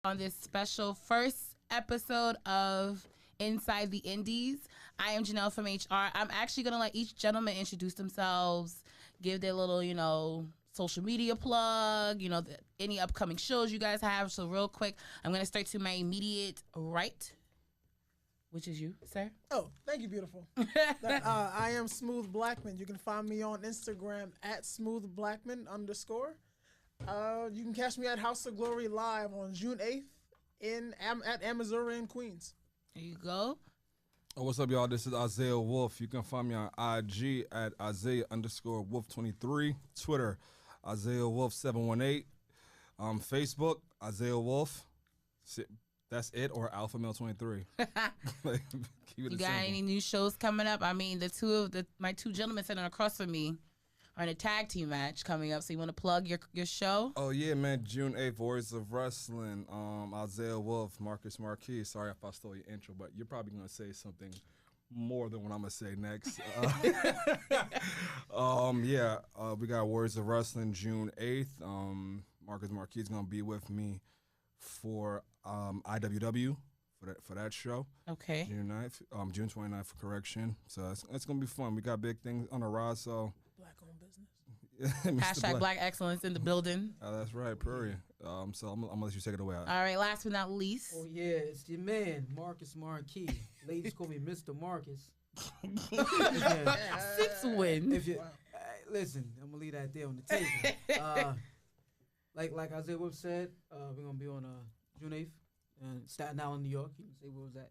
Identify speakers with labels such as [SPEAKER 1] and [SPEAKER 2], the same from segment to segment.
[SPEAKER 1] On this special first episode of Inside the Indies. I am Janelle from HR. I'm actually going to let each gentleman introduce themselves, give their little, social media plug, any upcoming shows you guys have. So real quick, I'm going to start to my immediate right, which is you, sir.
[SPEAKER 2] Oh, thank you, beautiful. I am Smooth Blackman. You can find me on Instagram at smoothblackman_. You can catch me at House of Glory Live on June 8th at Amazura in Queens.
[SPEAKER 1] There you go.
[SPEAKER 3] Oh, what's up, y'all? This is Isaiah Wolf. You can find me on IG at Isaiah_Wolf23. Twitter, Isaiah Wolf 718. Facebook, Isaiah Wolf. That's it, or Alpha Male 23.
[SPEAKER 1] You got any new shows coming up? I mean, my two gentlemen sitting across from me are in a tag team match coming up. So you want to plug your show?
[SPEAKER 3] Oh yeah, man. June 8th, Warriors of Wrestling. Isaiah Wolf, Marcus Marquis. Sorry if I stole your intro, but you're probably gonna say something more than what I'm gonna say next. We got Warriors of Wrestling June 8th. Marcus Marquis is gonna be with me for IWW for that show.
[SPEAKER 1] Okay.
[SPEAKER 3] June 9th, June 29th for correction. So it's gonna be fun. We got big things on the rise. So
[SPEAKER 2] Black-owned business.
[SPEAKER 1] Hashtag Black Excellence in the building.
[SPEAKER 3] That's right, period. So I'm gonna let you take it away.
[SPEAKER 1] All right, last but not least.
[SPEAKER 4] Oh yeah, it's your man, Marcus Marquis. Ladies call me Mr. Marcus.
[SPEAKER 1] 6 wins.
[SPEAKER 4] If you listen, I'm gonna leave that there on the table. Like Isaiah Wolf said, we're gonna be on June 8th in Staten Island, New York. You can say where was that?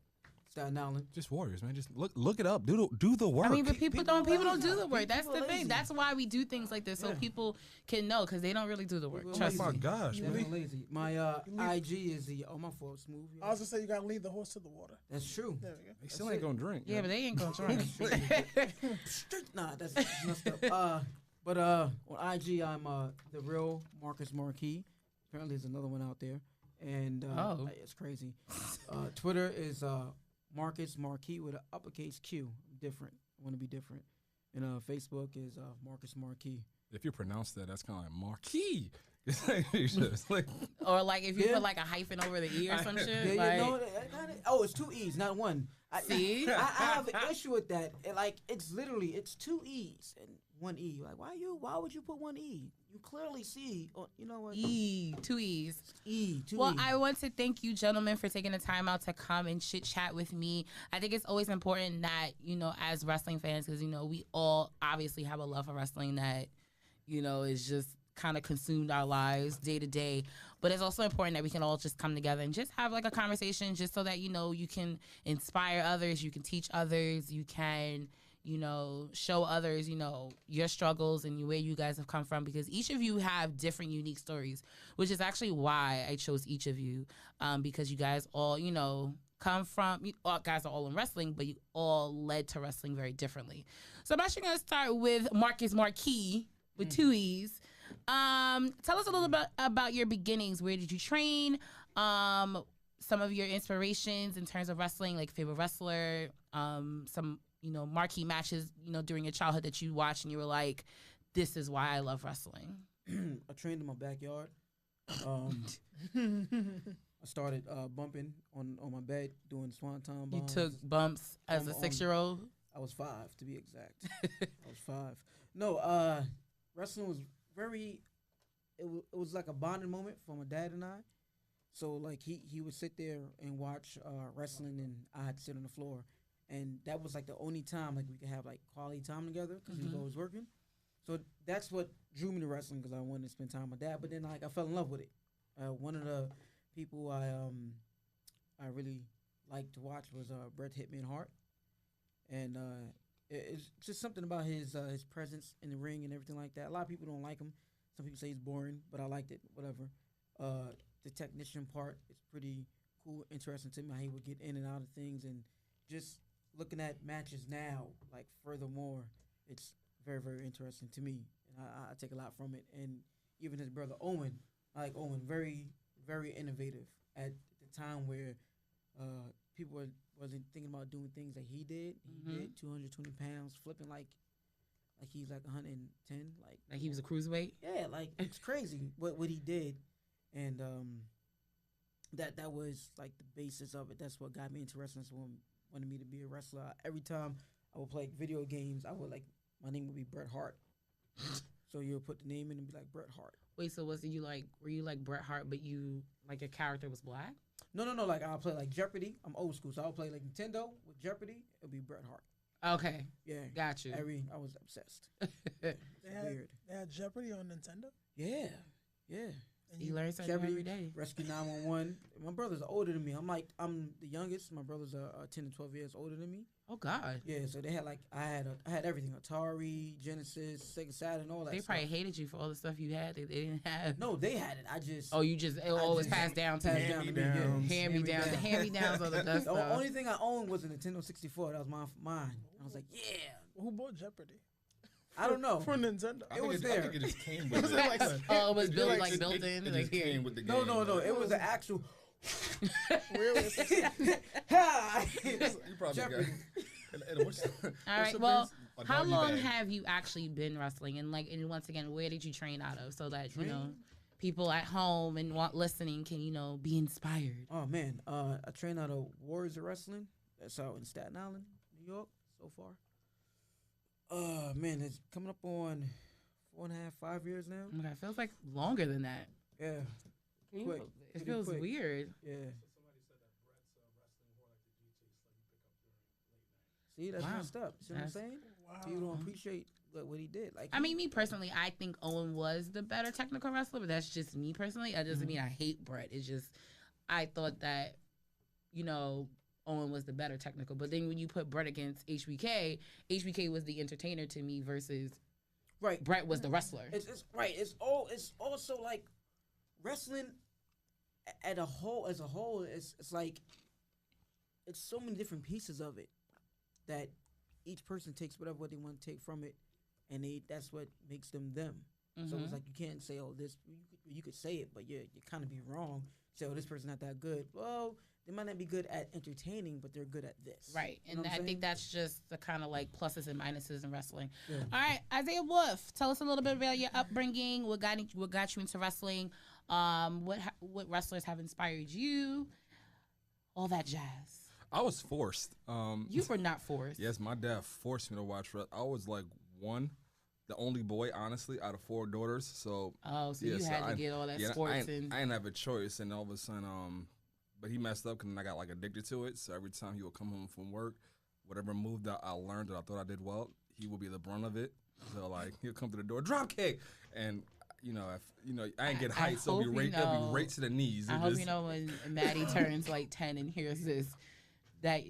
[SPEAKER 4] Staten Island.
[SPEAKER 3] Just Warriors, man. Just look it up. Do the work.
[SPEAKER 1] I mean, but people don't do the work. That's the
[SPEAKER 4] lazy.
[SPEAKER 1] thing. That's why we do things like this, so people can know, because they don't really do the work.
[SPEAKER 4] People
[SPEAKER 1] Trust
[SPEAKER 3] Oh my
[SPEAKER 1] me.
[SPEAKER 3] gosh,
[SPEAKER 4] Yeah,
[SPEAKER 3] man.
[SPEAKER 4] I'm lazy. My IG is my fault, Smooth.
[SPEAKER 2] I was gonna say you gotta lead the horse to the water.
[SPEAKER 4] That's true.
[SPEAKER 2] There we go.
[SPEAKER 3] They still ain't gonna drink.
[SPEAKER 1] Yeah, but they ain't gonna try.
[SPEAKER 4] Nah, that's messed up. But on IG, I'm the real Marcus Marquis. Apparently, there's another one out there, and it's crazy. Twitter is Marcus Marquis with an uppercase Q. Different. I want to be different. And Facebook is Marcus Marquis.
[SPEAKER 3] If you pronounce that, that's kind of like Marquis. It's like,
[SPEAKER 1] Or like if you put like a hyphen over the E or some shit.
[SPEAKER 4] It's 2 E's, not one.
[SPEAKER 1] See?
[SPEAKER 4] I have an issue with that. It's 2 E's and 1 E. Like, why would you put 1 E? You clearly see, you know what?
[SPEAKER 1] 2 E's.
[SPEAKER 4] 2 E's.
[SPEAKER 1] Well, I want to thank you, gentlemen, for taking the time out to come and chit chat with me. I think it's always important that, as wrestling fans, because, we all obviously have a love for wrestling that, is just kind of consumed our lives day to day. But it's also important that we can all just come together and just have like a conversation, just so that, you can inspire others, you can teach others, you can, show others, your struggles and where you guys have come from, because each of you have different unique stories, which is actually why I chose each of you, because you guys all, come from, guys are all in wrestling, but you all led to wrestling very differently. So I'm actually going to start with Marcus Marquis with 2 E's. Tell us a little bit about your beginnings. Where did you train? Some of your inspirations in terms of wrestling, like favorite wrestler, some, marquee matches, during your childhood that you watched and you were like, this is why I love wrestling.
[SPEAKER 4] I trained in my backyard. I started bumping on my bed, doing swanton bombs.
[SPEAKER 1] You took bumps as a 6-year-old?
[SPEAKER 4] I was 5, to be exact. I was 5. No, wrestling was it was like a bonding moment for my dad and I. So, like, he would sit there and watch wrestling, and I'd sit on the floor. And that was, like, the only time, like, we could have, like, quality time together, because he was always working. So that's what drew me to wrestling, because I wanted to spend time with my dad. But then, like, I fell in love with it. One of the people I really liked to watch was Bret Hitman Hart. And it's just something about his presence in the ring and everything like that. A lot of people don't like him. Some people say he's boring, but I liked it, whatever. The technician part is pretty cool, interesting to me, how he would get in and out of things. And just looking at matches now, like, furthermore, it's very, very interesting to me. And I take a lot from it. And even his brother Owen, I like Owen, very, very innovative at the time where people wasn't thinking about doing things that he did. He did 220 pounds, flipping like he's like 110,
[SPEAKER 1] like he was a cruiserweight.
[SPEAKER 4] Yeah, like it's crazy what he did, and that was like the basis of it. That's what got me into wrestling. So wanted me to be a wrestler. Every time I would play video games, I would like my name would be Bret Hart. So you'll put the name in and be like Bret Hart.
[SPEAKER 1] Wait, so were you like Bret Hart, but you like your character was black?
[SPEAKER 4] No. Like I'll play like Jeopardy. I'm old school, so I'll play like Nintendo with Jeopardy. It'll be Bret Hart.
[SPEAKER 1] Okay.
[SPEAKER 4] Yeah.
[SPEAKER 1] Got you.
[SPEAKER 4] I was obsessed.
[SPEAKER 2] Weird. They had Jeopardy on Nintendo?
[SPEAKER 4] Yeah.
[SPEAKER 2] And
[SPEAKER 1] you learn something
[SPEAKER 4] Jeopardy,
[SPEAKER 1] every day.
[SPEAKER 4] Rescue 911. My brothers are older than me. I'm the youngest. My brothers are 10 to 12 years older than me.
[SPEAKER 1] Oh God.
[SPEAKER 4] Yeah, so they had like I had everything: Atari, Genesis, Sega Saturn, all that.
[SPEAKER 1] They
[SPEAKER 4] stuff.
[SPEAKER 1] probably hated you for all the stuff you had. They didn't have.
[SPEAKER 4] No, they had it. I just.
[SPEAKER 1] Oh, it always passed down to
[SPEAKER 4] passed
[SPEAKER 1] you.
[SPEAKER 4] down to me. Yeah.
[SPEAKER 1] Hand-me-downs. The hand-me-downs are the best
[SPEAKER 4] The
[SPEAKER 1] stuff.
[SPEAKER 4] only thing I owned was a Nintendo 64. That was mine. I was like, yeah.
[SPEAKER 2] Who bought Jeopardy?
[SPEAKER 4] I don't know.
[SPEAKER 2] For Nintendo.
[SPEAKER 4] It was there.
[SPEAKER 3] I think it just came with it.
[SPEAKER 1] Oh, it was built
[SPEAKER 3] It
[SPEAKER 1] built in.
[SPEAKER 3] just
[SPEAKER 1] Like here.
[SPEAKER 3] came with the game.
[SPEAKER 4] No. It was an actual.
[SPEAKER 2] Really?
[SPEAKER 3] You probably got.
[SPEAKER 4] Jeopardy.
[SPEAKER 1] All right. Well, how long have you actually been wrestling? And once again, where did you train out of so that people at home and listening can be inspired?
[SPEAKER 4] Oh man, I train out of Warriors of Wrestling. That's out in Staten Island, New York, so far. Man, it's coming up on 4.5, 5 years now.
[SPEAKER 1] Okay, it feels like longer than that.
[SPEAKER 4] Yeah, quick.
[SPEAKER 1] It feels
[SPEAKER 4] quick.
[SPEAKER 1] weird.
[SPEAKER 4] Yeah. See, that's
[SPEAKER 1] Wow.
[SPEAKER 4] messed up. See what I'm saying?
[SPEAKER 2] Wow.
[SPEAKER 4] People don't appreciate what he did. Like,
[SPEAKER 1] I mean, me personally, I think Owen was the better technical wrestler, but that's just me personally. That doesn't mean I hate Brett. It's just I thought that, Owen was the better technical. But then when you put Brett against HBK was the entertainer to me versus
[SPEAKER 4] right.
[SPEAKER 1] Brett was the wrestler.
[SPEAKER 4] It's right. It's also like wrestling as a whole. It's like it's so many different pieces of it that each person takes what they want to take from it, and that's what makes them them.
[SPEAKER 1] Mm-hmm.
[SPEAKER 4] So it's like you can't say, "Oh, this." You could say it, but you kind of be wrong. Say, "Oh, this person's not that good." Well, they might not be good at entertaining, but they're good at this.
[SPEAKER 1] Right.
[SPEAKER 4] You know
[SPEAKER 1] And
[SPEAKER 4] what
[SPEAKER 1] I
[SPEAKER 4] I'm
[SPEAKER 1] think
[SPEAKER 4] saying?
[SPEAKER 1] that's just the kind of like pluses and minuses in wrestling.
[SPEAKER 4] Yeah.
[SPEAKER 1] All right, Isaiah Wolf, tell us a little bit about your upbringing. What got you into wrestling? What wrestlers have inspired you? All that jazz.
[SPEAKER 3] I was forced.
[SPEAKER 1] You were not forced.
[SPEAKER 3] Yes, my dad forced me to watch wrestling. I was like the only boy, honestly, out of 4 daughters. So
[SPEAKER 1] So you had to get all that sports
[SPEAKER 3] I
[SPEAKER 1] and
[SPEAKER 3] didn't have a choice, and all of a sudden, but he messed up because I got like addicted to it. So every time he would come home from work, whatever move that I learned that I thought I did well, he would be the brunt of it. So like he'll come to the door, drop kick, and I ain't get height, so it'll be right to the knees.
[SPEAKER 1] I hope when Maddie turns like 10 and hears this, that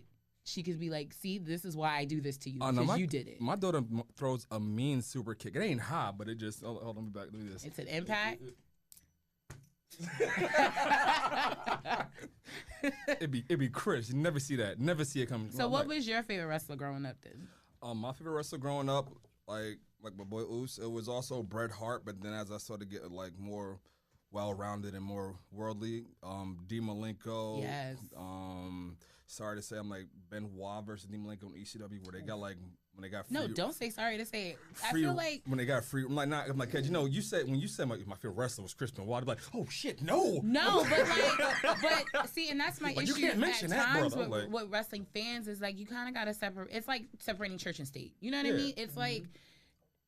[SPEAKER 1] she could be like, see, this is why I do this to you, because you did it.
[SPEAKER 3] My daughter throws a mean super kick. It ain't high, but it just, hold on, let me back, let me do this.
[SPEAKER 1] It's an impact.
[SPEAKER 3] It'd be crisp. You never see that. Never see it coming.
[SPEAKER 1] So what was your favorite wrestler growing up then?
[SPEAKER 3] My favorite wrestler growing up, like my boy Oos, it was also Bret Hart, but then as I started to get like more well-rounded and more worldly, D. Malenko.
[SPEAKER 1] Yes.
[SPEAKER 3] Sorry to say, I'm like Benoit versus D. Malenko in ECW, where they got like when they got free.
[SPEAKER 1] No, don't say sorry to say it.
[SPEAKER 3] Free,
[SPEAKER 1] I feel like
[SPEAKER 3] when they got free, I'm like, cause you said when you said my favorite wrestler was Chris Benoit, I'm like, oh shit, no,
[SPEAKER 1] but see, and that's my
[SPEAKER 3] like,
[SPEAKER 1] issue
[SPEAKER 3] you can't mention
[SPEAKER 1] at
[SPEAKER 3] that,
[SPEAKER 1] times
[SPEAKER 3] brother.
[SPEAKER 1] with wrestling fans is like you kind of gotta separate. It's like separating church and state. You know what I mean? It's like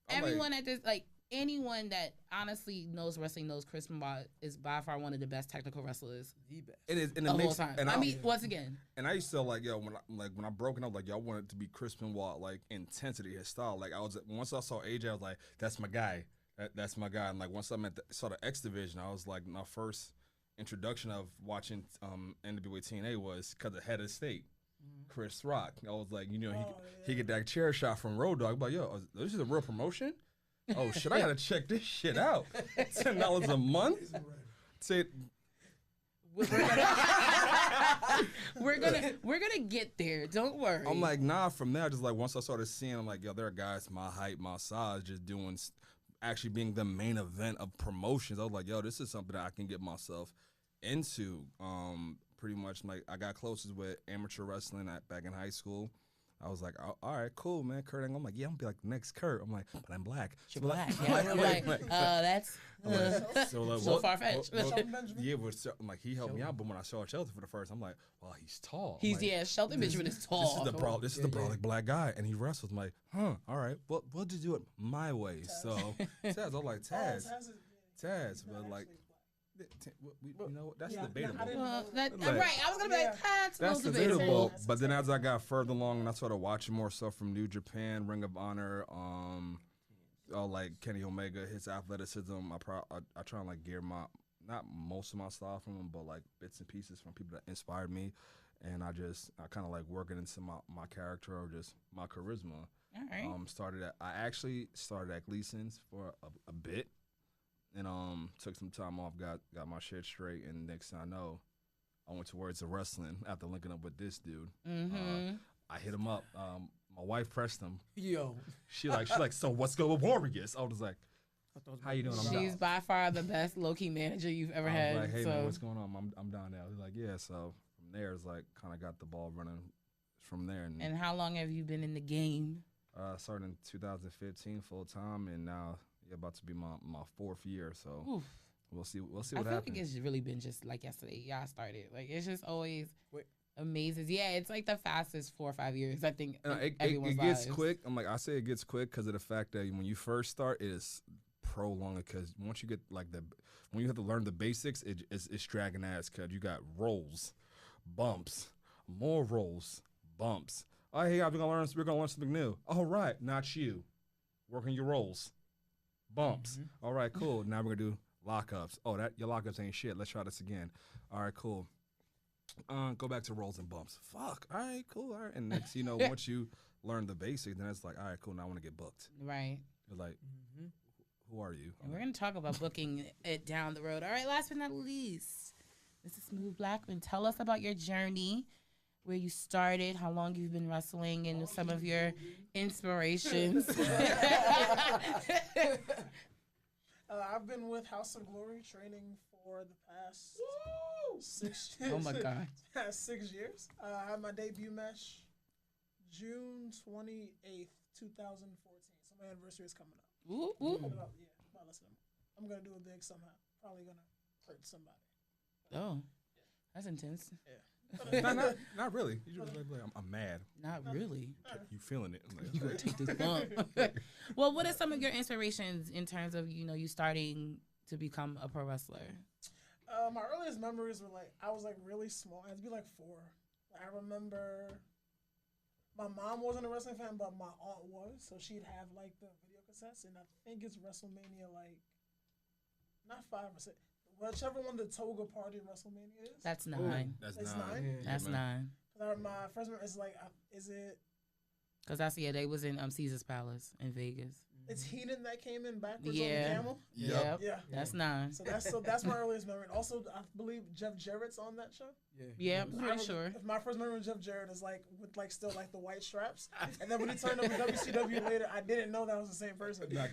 [SPEAKER 1] everyone at this anyone that honestly knows wrestling knows Chris Benoit is by far one of the best technical wrestlers.
[SPEAKER 4] The best.
[SPEAKER 3] It is, and
[SPEAKER 1] The
[SPEAKER 3] it
[SPEAKER 1] whole
[SPEAKER 3] makes,
[SPEAKER 1] time.
[SPEAKER 3] and
[SPEAKER 1] I mean, once again.
[SPEAKER 3] And I used to when I broke it, I was like, yo, I wanted to be Chris Benoit, like intensity, his style. Like once I saw AJ, I was like, that's my guy. That's my guy. And like once I saw the X Division, I was like, my first introduction of watching NWA TNA was because of Head of State, Chris Rock. I was like, he get that chair shot from Road Dogg. I'm like, yo, this is a real promotion. Oh shit! I gotta check this shit out. $10 a month.
[SPEAKER 1] We're gonna get there. Don't worry.
[SPEAKER 3] I'm like, nah. From there, just like once I started seeing, I'm like, yo, there are guys my height, my size, just doing, actually being the main event of promotions. I was like, yo, this is something that I can get myself into. Pretty much, like I got closest with amateur wrestling back in high school. I was like, oh, all right, cool, man. Kurt Angle. I'm like, yeah, I'm gonna be like the next Kurt. I'm like, but I'm black.
[SPEAKER 1] You're
[SPEAKER 3] So
[SPEAKER 1] black. Yeah, I'm like, that's
[SPEAKER 3] I'm like, so
[SPEAKER 1] so far-fetched.
[SPEAKER 2] Shelton Benjamin?
[SPEAKER 3] yeah, but I'm like, he helped me out. But when I saw Shelton for the first, I'm like, well, he's tall. I'm
[SPEAKER 1] He's
[SPEAKER 3] like,
[SPEAKER 1] Shelton Benjamin is tall.
[SPEAKER 3] This is the bro. This is the brolic black guy, and he wrestles. I'm like, all right. Well, we'll just do it my way.
[SPEAKER 2] Taz.
[SPEAKER 3] So Taz, I'm like
[SPEAKER 2] Taz
[SPEAKER 3] Taz, but like, you know, that's
[SPEAKER 2] Yeah,
[SPEAKER 3] debatable.
[SPEAKER 2] I didn't
[SPEAKER 1] Well,
[SPEAKER 2] know.
[SPEAKER 1] right. I was gonna be like, that's a
[SPEAKER 3] That's
[SPEAKER 1] little debatable.
[SPEAKER 3] debatable. But then as I got further along and I started watching more stuff from New Japan, Ring of Honor, like Kenny Omega, his athleticism, I try and like gear not most of my style from him, but like bits and pieces from people that inspired me. And I kind of like working into my character or just my charisma.
[SPEAKER 1] All right.
[SPEAKER 3] I actually started at Gleason's for a bit. And took some time off, got my shit straight, and next thing I know, I went towards the wrestling after linking up with this dude. I hit him up. My wife pressed him.
[SPEAKER 4] Yo.
[SPEAKER 3] She like, so what's good with Warriors? I was like, how you doing? I'm
[SPEAKER 1] She's
[SPEAKER 3] down.
[SPEAKER 1] by far the best low-key manager you've ever
[SPEAKER 3] I
[SPEAKER 1] had.
[SPEAKER 3] was like, hey
[SPEAKER 1] so.
[SPEAKER 3] man, what's going on? I'm down now. He's like, yeah. So from there, it's like kind of got the ball running from there.
[SPEAKER 1] And how long have you been in the game?
[SPEAKER 3] Started in 2015 full time, and now about to be my fourth year. So. Oof. We'll see what happens.
[SPEAKER 1] I feel like it's really been just like yesterday. Y'all started. Like, it's just always amazing. Yeah, it's like the fastest 4 or 5 years, I think.
[SPEAKER 3] It gets quick. I say it gets quick because of the fact that when you first start, it is prolonged. Because once you get like when you have to learn the basics, it's dragging ass. Because you got rolls, bumps, more rolls, bumps. Oh, hey, we're gonna learn something new. All right, not you. Working your rolls, bumps. All right, cool. Now we're gonna do lockups. Oh, your lockups ain't shit. Let's try this again. All right, cool. Go back to rolls and bumps. Fuck. All right, cool. All right. And next, once you learn the basics, then it's like, all right, cool. Now I want to get booked.
[SPEAKER 1] Right.
[SPEAKER 3] You're like, who are you?
[SPEAKER 1] And we're going to talk about booking it down the road. All right, last but not least, Mrs. Smooth Blackman, tell us about your journey, where you started, how long you've been wrestling, and some of your inspirations.
[SPEAKER 2] I've been with House of Glory training for the past 6 years.
[SPEAKER 1] Oh my God.
[SPEAKER 2] Past 6 years. I had my debut match June 28th, 2014. So my anniversary is coming up. Listen, I'm going to do it big somehow. Probably going to hurt somebody.
[SPEAKER 1] Oh, that's intense.
[SPEAKER 2] Yeah.
[SPEAKER 3] not really. You just like, I'm mad.
[SPEAKER 1] Not really.
[SPEAKER 3] You feeling it? I'm like,
[SPEAKER 1] You gonna take this bump. Well, what are some of your inspirations in terms of you starting to become a pro wrestler?
[SPEAKER 2] My earliest memories were I was really small. I had to be 4. I remember my mom wasn't a wrestling fan, but my aunt was, so she'd have the video cassettes, and I think it's WrestleMania not 5 or 6. Whichever one the Toga Party WrestleMania is.
[SPEAKER 1] That's 9.
[SPEAKER 3] That's
[SPEAKER 2] It's
[SPEAKER 3] 9.
[SPEAKER 2] 9?
[SPEAKER 3] Yeah,
[SPEAKER 1] That's
[SPEAKER 3] man.
[SPEAKER 1] 9.
[SPEAKER 2] My first memory is is it?
[SPEAKER 1] Because they was in Caesar's Palace in Vegas.
[SPEAKER 2] It's Heenan that came in backwards on
[SPEAKER 1] Yeah.
[SPEAKER 2] the camel.
[SPEAKER 1] Yep.
[SPEAKER 2] Yeah.
[SPEAKER 1] That's 9.
[SPEAKER 2] So that's my earliest memory. And also, I believe Jeff Jarrett's on that show.
[SPEAKER 1] Yeah, I'm pretty sure.
[SPEAKER 2] My first memory of Jeff Jarrett is with still the white straps. And then when he turned up in WCW later, I didn't know that was the same person.
[SPEAKER 3] I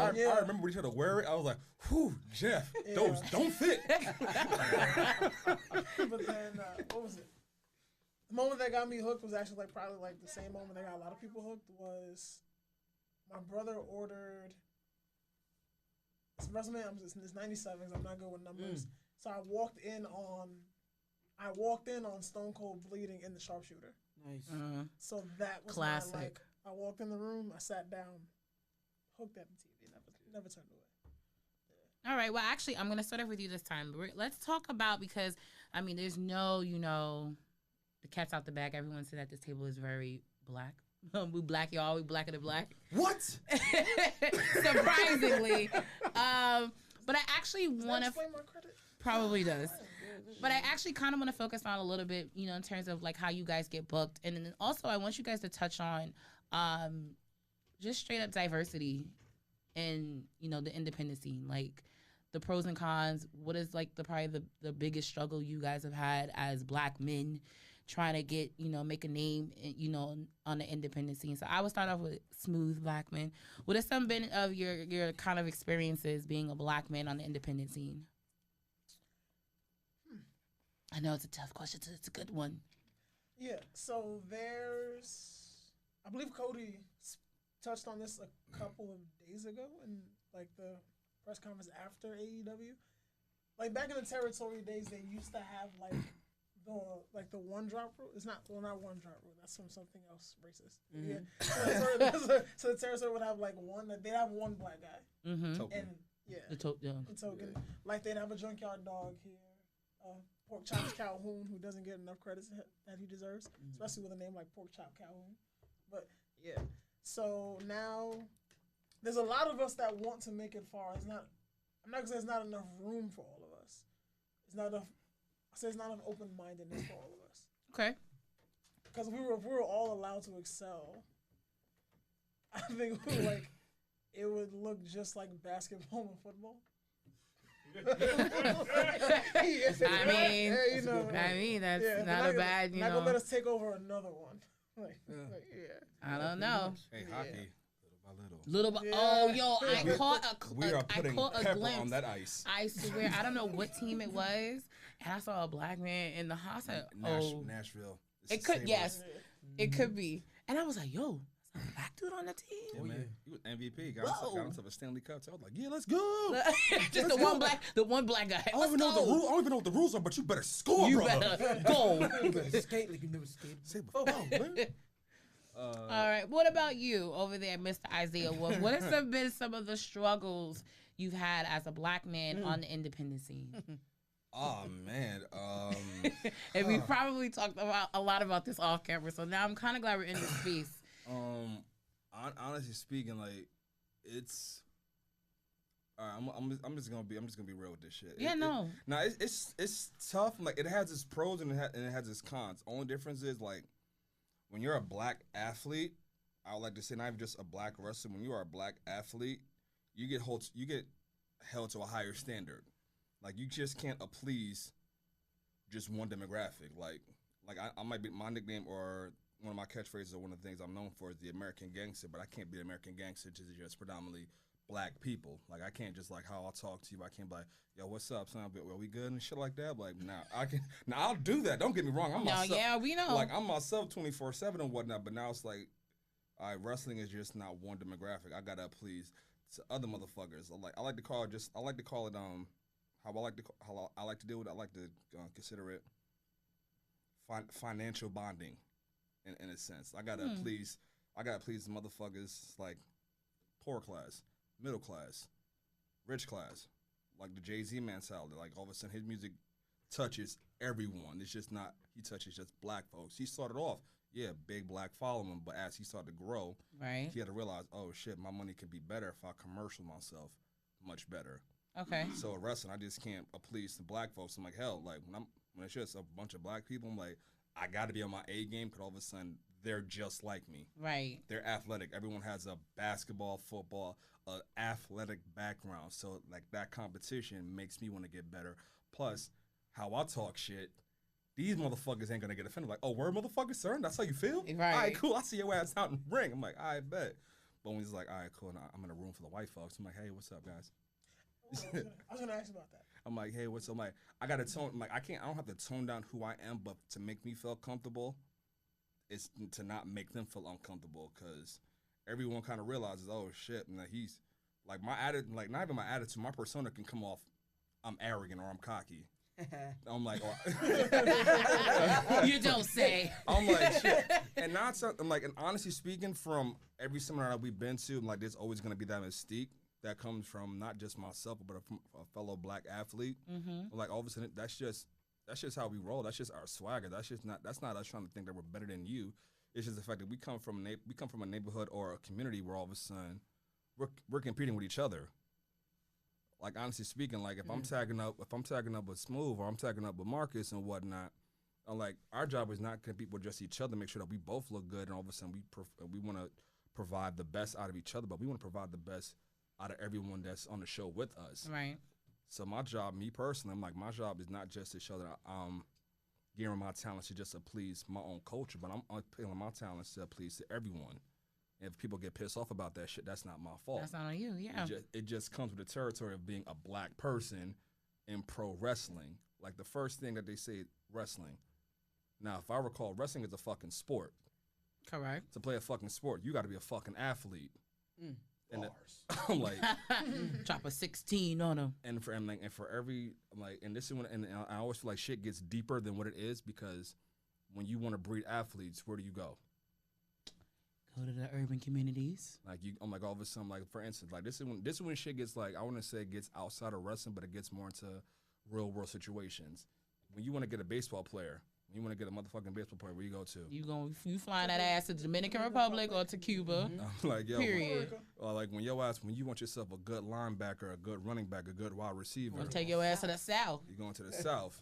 [SPEAKER 3] remember when he tried to wear it. I was like, "Whew, Jeff, those don't fit."
[SPEAKER 2] But then what was it? The moment that got me hooked was actually probably the same moment that got a lot of people hooked was my brother ordered. It's WrestleMania. It's 97 because I'm not good with numbers. So I walked in on Stone Cold bleeding in the sharpshooter.
[SPEAKER 4] Nice.
[SPEAKER 2] So that was
[SPEAKER 1] Classic.
[SPEAKER 2] I walked in the room, I sat down, hooked at the TV, never turned away.
[SPEAKER 1] All right. Well, actually, I'm going to start off with you this time. Let's talk about, because, there's no, the cat's out the bag. Everyone said at this table is very black. We black, y'all. We blacker than black.
[SPEAKER 3] What?
[SPEAKER 1] Surprisingly. But I actually want to...
[SPEAKER 2] Explain my credit?
[SPEAKER 1] Probably does. But I actually kind of want to focus on a little bit, in terms of how you guys get booked. And then also I want you guys to touch on just straight up diversity in, the independent scene. The pros and cons. What is probably the biggest struggle you guys have had as black men trying to get, make a name, on the independent scene. So I would start off with Smooth Blackman. What are some of your kind of experiences being a black man on the independent scene? I know it's a tough question. It's a good one.
[SPEAKER 2] Yeah. So there's I believe Cody touched on this a couple of days ago in like the press conference after AEW. Like back in the territory days, they used to have the one drop rule. It's not not one drop rule. That's from something else racist.
[SPEAKER 4] Mm-hmm.
[SPEAKER 2] Yeah. So the territory would have like one. They'd have one black guy.
[SPEAKER 1] Mm-hmm.
[SPEAKER 2] And yeah,
[SPEAKER 1] The token.
[SPEAKER 2] Yeah. Like they'd have a junkyard dog here. Pork Chops Calhoun, who doesn't get enough credit that he deserves, especially with a name like Pork Chop Calhoun. But yeah, so now there's a lot of us that want to make it far. I'm not gonna say there's not enough room for all of us. It's not enough. I say it's not enough open-mindedness for all of us.
[SPEAKER 1] Okay.
[SPEAKER 2] Because if we were all allowed to excel, I think it would look just like basketball and football.
[SPEAKER 1] I mean, that's not a bad,
[SPEAKER 2] Not gonna let us take over another one.
[SPEAKER 1] I don't know.
[SPEAKER 3] Hey, hockey,
[SPEAKER 1] Little
[SPEAKER 3] little by little.
[SPEAKER 1] bit. Oh, yo, I caught
[SPEAKER 3] We are putting
[SPEAKER 1] a
[SPEAKER 3] pepper
[SPEAKER 1] glimpse.
[SPEAKER 3] on that ice.
[SPEAKER 1] I swear, I don't know what team it was, and I saw a black man in the hospital.
[SPEAKER 3] Nashville.
[SPEAKER 1] It could, yes, it could be. And I was like, yo, there's a black dude on the team.
[SPEAKER 3] Yeah, man. He was MVP. Got
[SPEAKER 1] Whoa.
[SPEAKER 3] himself a Stanley Cup. So I was like, yeah, let's go.
[SPEAKER 1] Just the one black guy.
[SPEAKER 3] I don't even know what the rules are, but you better score,
[SPEAKER 1] You
[SPEAKER 3] brother.
[SPEAKER 1] better go.
[SPEAKER 4] You better skate like you never skated.
[SPEAKER 3] Say before, man.
[SPEAKER 1] All right. What about you over there, Mr. Isaiah Wolf? What have been some of the struggles you've had as a black man on the independent scene?
[SPEAKER 3] Oh man.
[SPEAKER 1] And we probably talked a lot about this off camera, so now I'm kind of glad we're in this space.
[SPEAKER 3] Honestly speaking, like it's. I'm just gonna be real with this shit. It's tough. Like it has its pros and it has its cons. Only difference is like when you're a black athlete. I would like to say not even just a black wrestler. When you are a black athlete, you get held to a higher standard. Like you just can't please just one demographic. Like I might be my nickname or one of my catchphrases or one of the things I'm known for is the American gangster, but I can't be the American gangster to just predominantly black people. Like I can't just like how I'll talk to you. I can't be like, yo, what's up, son? Are we good and shit like that? Like, I'll do that. Don't get me wrong. I'm myself.
[SPEAKER 1] Yeah, we know.
[SPEAKER 3] Like I'm myself 24/7 and whatnot. But now it's like, all right, wrestling is just not one demographic. I gotta please to other motherfuckers. I like to call it how I like to deal with it. I like to consider it financial bonding, in a sense. I gotta please the motherfuckers like poor class, middle class, rich class, like the Jay-Z mentality. Like all of a sudden his music touches everyone. It's just not he touches just black folks. He started off, big black following, but as he started to grow,
[SPEAKER 1] right,
[SPEAKER 3] he had to realize, oh shit, my money could be better if I commercial myself much better.
[SPEAKER 1] Okay.
[SPEAKER 3] So at wrestling, I just can't please the black folks. I'm like, hell, like when it's just a bunch of black people, I'm like, I got to be on my A game because all of a sudden they're just like me.
[SPEAKER 1] Right.
[SPEAKER 3] They're athletic. Everyone has a basketball, football, athletic background. So like that competition makes me want to get better. Plus, how I talk shit, these motherfuckers ain't gonna get offended. Like, oh, word, motherfucker, sir? That's how you feel?
[SPEAKER 1] Right.
[SPEAKER 3] All right, cool. I see your ass out in the ring. I'm like, I bet. But when he's like, all right, cool. And I'm in a room full of white folks. I'm like, hey, what's up, guys?
[SPEAKER 2] I was gonna ask about that.
[SPEAKER 3] I'm like, hey, what's up? I'm like, I gotta tone. I'm like, I don't have to tone down who I am, but to make me feel comfortable, is to not make them feel uncomfortable, because everyone kind of realizes, oh shit, and that he's like my attitude, like not even my attitude, my persona can come off, I'm arrogant or I'm cocky. I'm like,
[SPEAKER 1] you don't say.
[SPEAKER 3] I'm like, shit. And not I'm like, and honestly speaking, from every seminar that we've been to, I'm like, there's always gonna be that mystique that comes from not just myself, but from a fellow black athlete.
[SPEAKER 1] Mm-hmm.
[SPEAKER 3] Like all of a sudden, that's just how we roll. That's just our swagger. That's not us trying to think that we're better than you. It's just the fact that we come from a neighborhood or a community where all of a sudden we're competing with each other. Like honestly speaking, like if I'm tagging up with Smooth or I'm tagging up with Marcus and whatnot, like our job is not to compete with just each other. Make sure that we both look good, and all of a sudden we want to provide the best out of each other, but we want to provide the best out of everyone that's on the show with us.
[SPEAKER 1] Right.
[SPEAKER 3] So my job, me personally, I'm like, my job is not just to show that I'm gearing my talents to just to please my own culture, but I'm appealing my talents to please to everyone. And if people get pissed off about that shit, that's not my fault.
[SPEAKER 1] That's not on you, yeah.
[SPEAKER 3] It just comes with the territory of being a black person in pro wrestling. Like the first thing that they say, wrestling. Now, if I recall, wrestling is a fucking sport.
[SPEAKER 1] Correct.
[SPEAKER 3] To play a fucking sport, you got to be a fucking athlete. And
[SPEAKER 2] Bars.
[SPEAKER 3] I'm like,
[SPEAKER 1] Drop a 16 on him.
[SPEAKER 3] and for every and this is when and I always feel like shit gets deeper than what it is, because when you want to breed athletes, where do you go?
[SPEAKER 1] Go to the urban communities.
[SPEAKER 3] Like I'm like all of a sudden, like for instance, like this is when shit gets like, I want to say it gets outside of wrestling, but it gets more into real world situations. When you want to get a baseball player, when you want to get a motherfucking baseball player, where you go to?
[SPEAKER 1] You flying that ass to the Dominican Republic or to Cuba?
[SPEAKER 3] I'm like, yo,
[SPEAKER 1] Period.
[SPEAKER 3] or like when you want yourself a good linebacker, a good running back, a good wide receiver,
[SPEAKER 1] Take your ass to the South.
[SPEAKER 3] you're going to the South.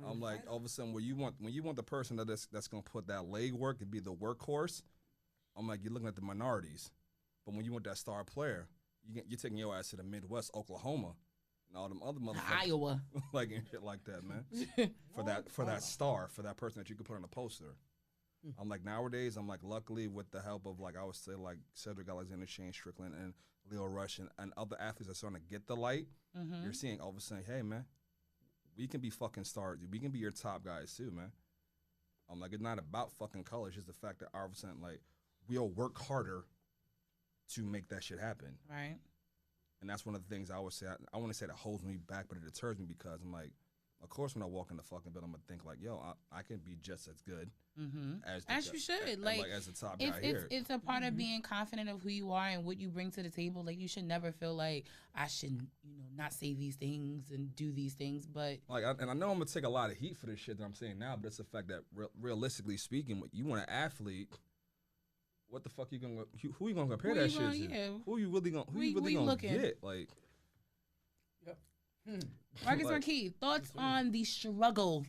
[SPEAKER 3] I'm like, all of a sudden, when you want the person that's gonna put that leg work and be the workhorse, I'm like, you're looking at the minorities. But when you want that star player, you're taking your ass to the Midwest, Oklahoma, and all them other motherfuckers,
[SPEAKER 1] Iowa.
[SPEAKER 3] like and shit like that, man. for that star, for that person that you could put on a poster. I'm like, nowadays, I'm like, luckily with the help of, like, I would say, like Cedric Alexander, Shane Strickland, and Leo Rush, and other athletes that are starting to get the light. You're seeing all of a sudden, hey man, we can be fucking stars. We can be your top guys too, man. I'm like, it's not about fucking color. It's just the fact that all of a sudden, like, we'll work harder to make that shit happen.
[SPEAKER 1] Right.
[SPEAKER 3] And that's one of the things I always say. I want to say that holds me back, but it deters me, because I'm like, of course, when I walk in the fucking building, I'm gonna think like, yo, I can be just as good as
[SPEAKER 1] you should.
[SPEAKER 3] like as the top guy here.
[SPEAKER 1] It's a part of being confident of who you are and what you bring to the table. Like, you should never feel like I should, not say these things and do these things. But
[SPEAKER 3] like, and I know I'm gonna take a lot of heat for this shit that I'm saying now, but it's the fact that realistically speaking, you want an athlete. What the fuck you gonna? Who you gonna compare that shit to?
[SPEAKER 1] Yeah.
[SPEAKER 3] Who you really gonna get? Like,
[SPEAKER 1] Marcus
[SPEAKER 3] like,
[SPEAKER 1] Marquis, thoughts on the struggle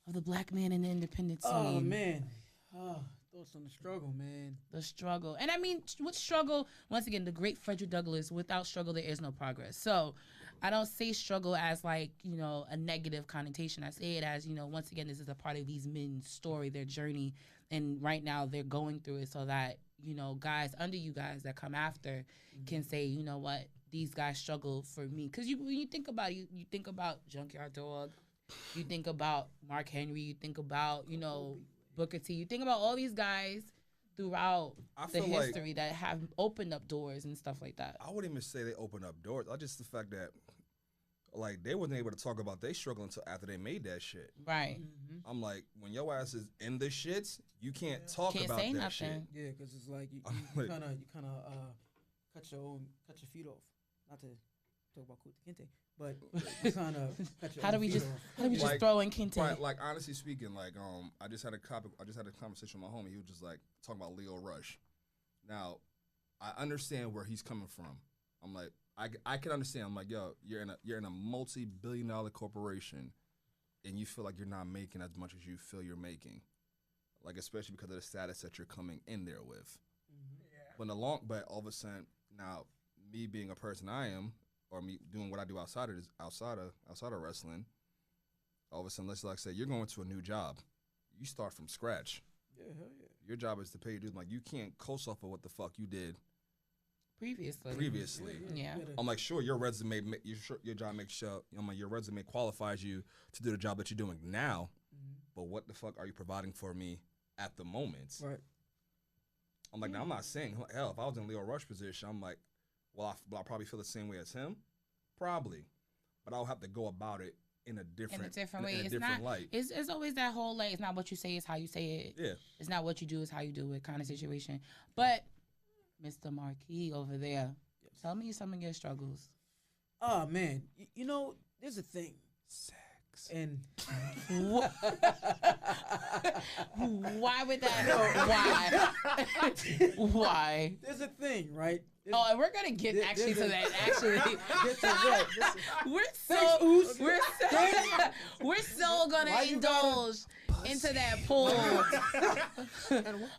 [SPEAKER 1] of the black man in the independent scene?
[SPEAKER 4] Oh man, thoughts on the struggle, man.
[SPEAKER 1] The struggle. And I mean, with struggle, once again, the great Frederick Douglass, without struggle, there is no progress. So I don't say struggle as like, a negative connotation. I say it as, once again, this is a part of these men's story, their journey. And right now they're going through it so that, guys under you guys that come after can say, you know what, these guys struggle for me. Because when you think about it, you think about Junkyard Dog, you think about Mark Henry, you think about, Booker T, you think about all these guys throughout the history that have opened up doors and stuff like that.
[SPEAKER 3] I wouldn't even say they opened up doors. I just the fact that, like, they wasn't able to talk about they struggle until after they made that shit.
[SPEAKER 1] Right.
[SPEAKER 3] I'm like, when your ass is in the shits, you can't talk
[SPEAKER 1] Can't
[SPEAKER 3] about
[SPEAKER 1] say
[SPEAKER 3] that
[SPEAKER 1] nothing.
[SPEAKER 3] shit.
[SPEAKER 4] Yeah, because it's like you
[SPEAKER 3] like-
[SPEAKER 4] kind of cut your feet off. Not to talk about Kunta Kinte, but you kind of cut your
[SPEAKER 1] How do
[SPEAKER 4] own
[SPEAKER 1] we
[SPEAKER 4] feet
[SPEAKER 1] just
[SPEAKER 4] off.
[SPEAKER 1] throw in Kinte?
[SPEAKER 3] Right, like, honestly speaking, like, I just had a conversation with my homie. He was just like talking about Leo Rush. Now, I understand where he's coming from. I'm like, I can understand. I'm like, yo, you're in a multi-billion-dollar corporation, and you feel like you're not making as much as you feel you're making, like, especially because of the status that you're coming in there with. But all of a sudden, now, me being a person I am, or me doing what I do outside of wrestling, all of a sudden, let's like say you're going to a new job, you start from scratch.
[SPEAKER 4] Yeah, hell yeah.
[SPEAKER 3] Your job is to pay your dues. Like, you can't coast off of what the fuck you did previously.
[SPEAKER 1] Yeah.
[SPEAKER 3] I'm like, sure, your resume, your job makes sure. I'm like, your resume qualifies you to do the job that you're doing now. But what the fuck are you providing for me at the moment?
[SPEAKER 4] Right.
[SPEAKER 3] I'm like, now I'm not saying, hell, if I was in Leo Rush position, I'm like, well, I'll probably feel the same way as him, probably, but I'll have to go about it in a different way. In a different light.
[SPEAKER 1] It's always that whole, like, it's not what you say, it's how you say it.
[SPEAKER 3] Yeah.
[SPEAKER 1] It's not what you do, it's how you do it kind of situation. But Mr. Marquis over there, tell me some of your struggles.
[SPEAKER 4] Oh man, there's a thing. Sex. And
[SPEAKER 1] why would that? Why? Why?
[SPEAKER 4] There's a thing, right?
[SPEAKER 1] And we're gonna get to that. Actually, we're so gonna indulge into that pool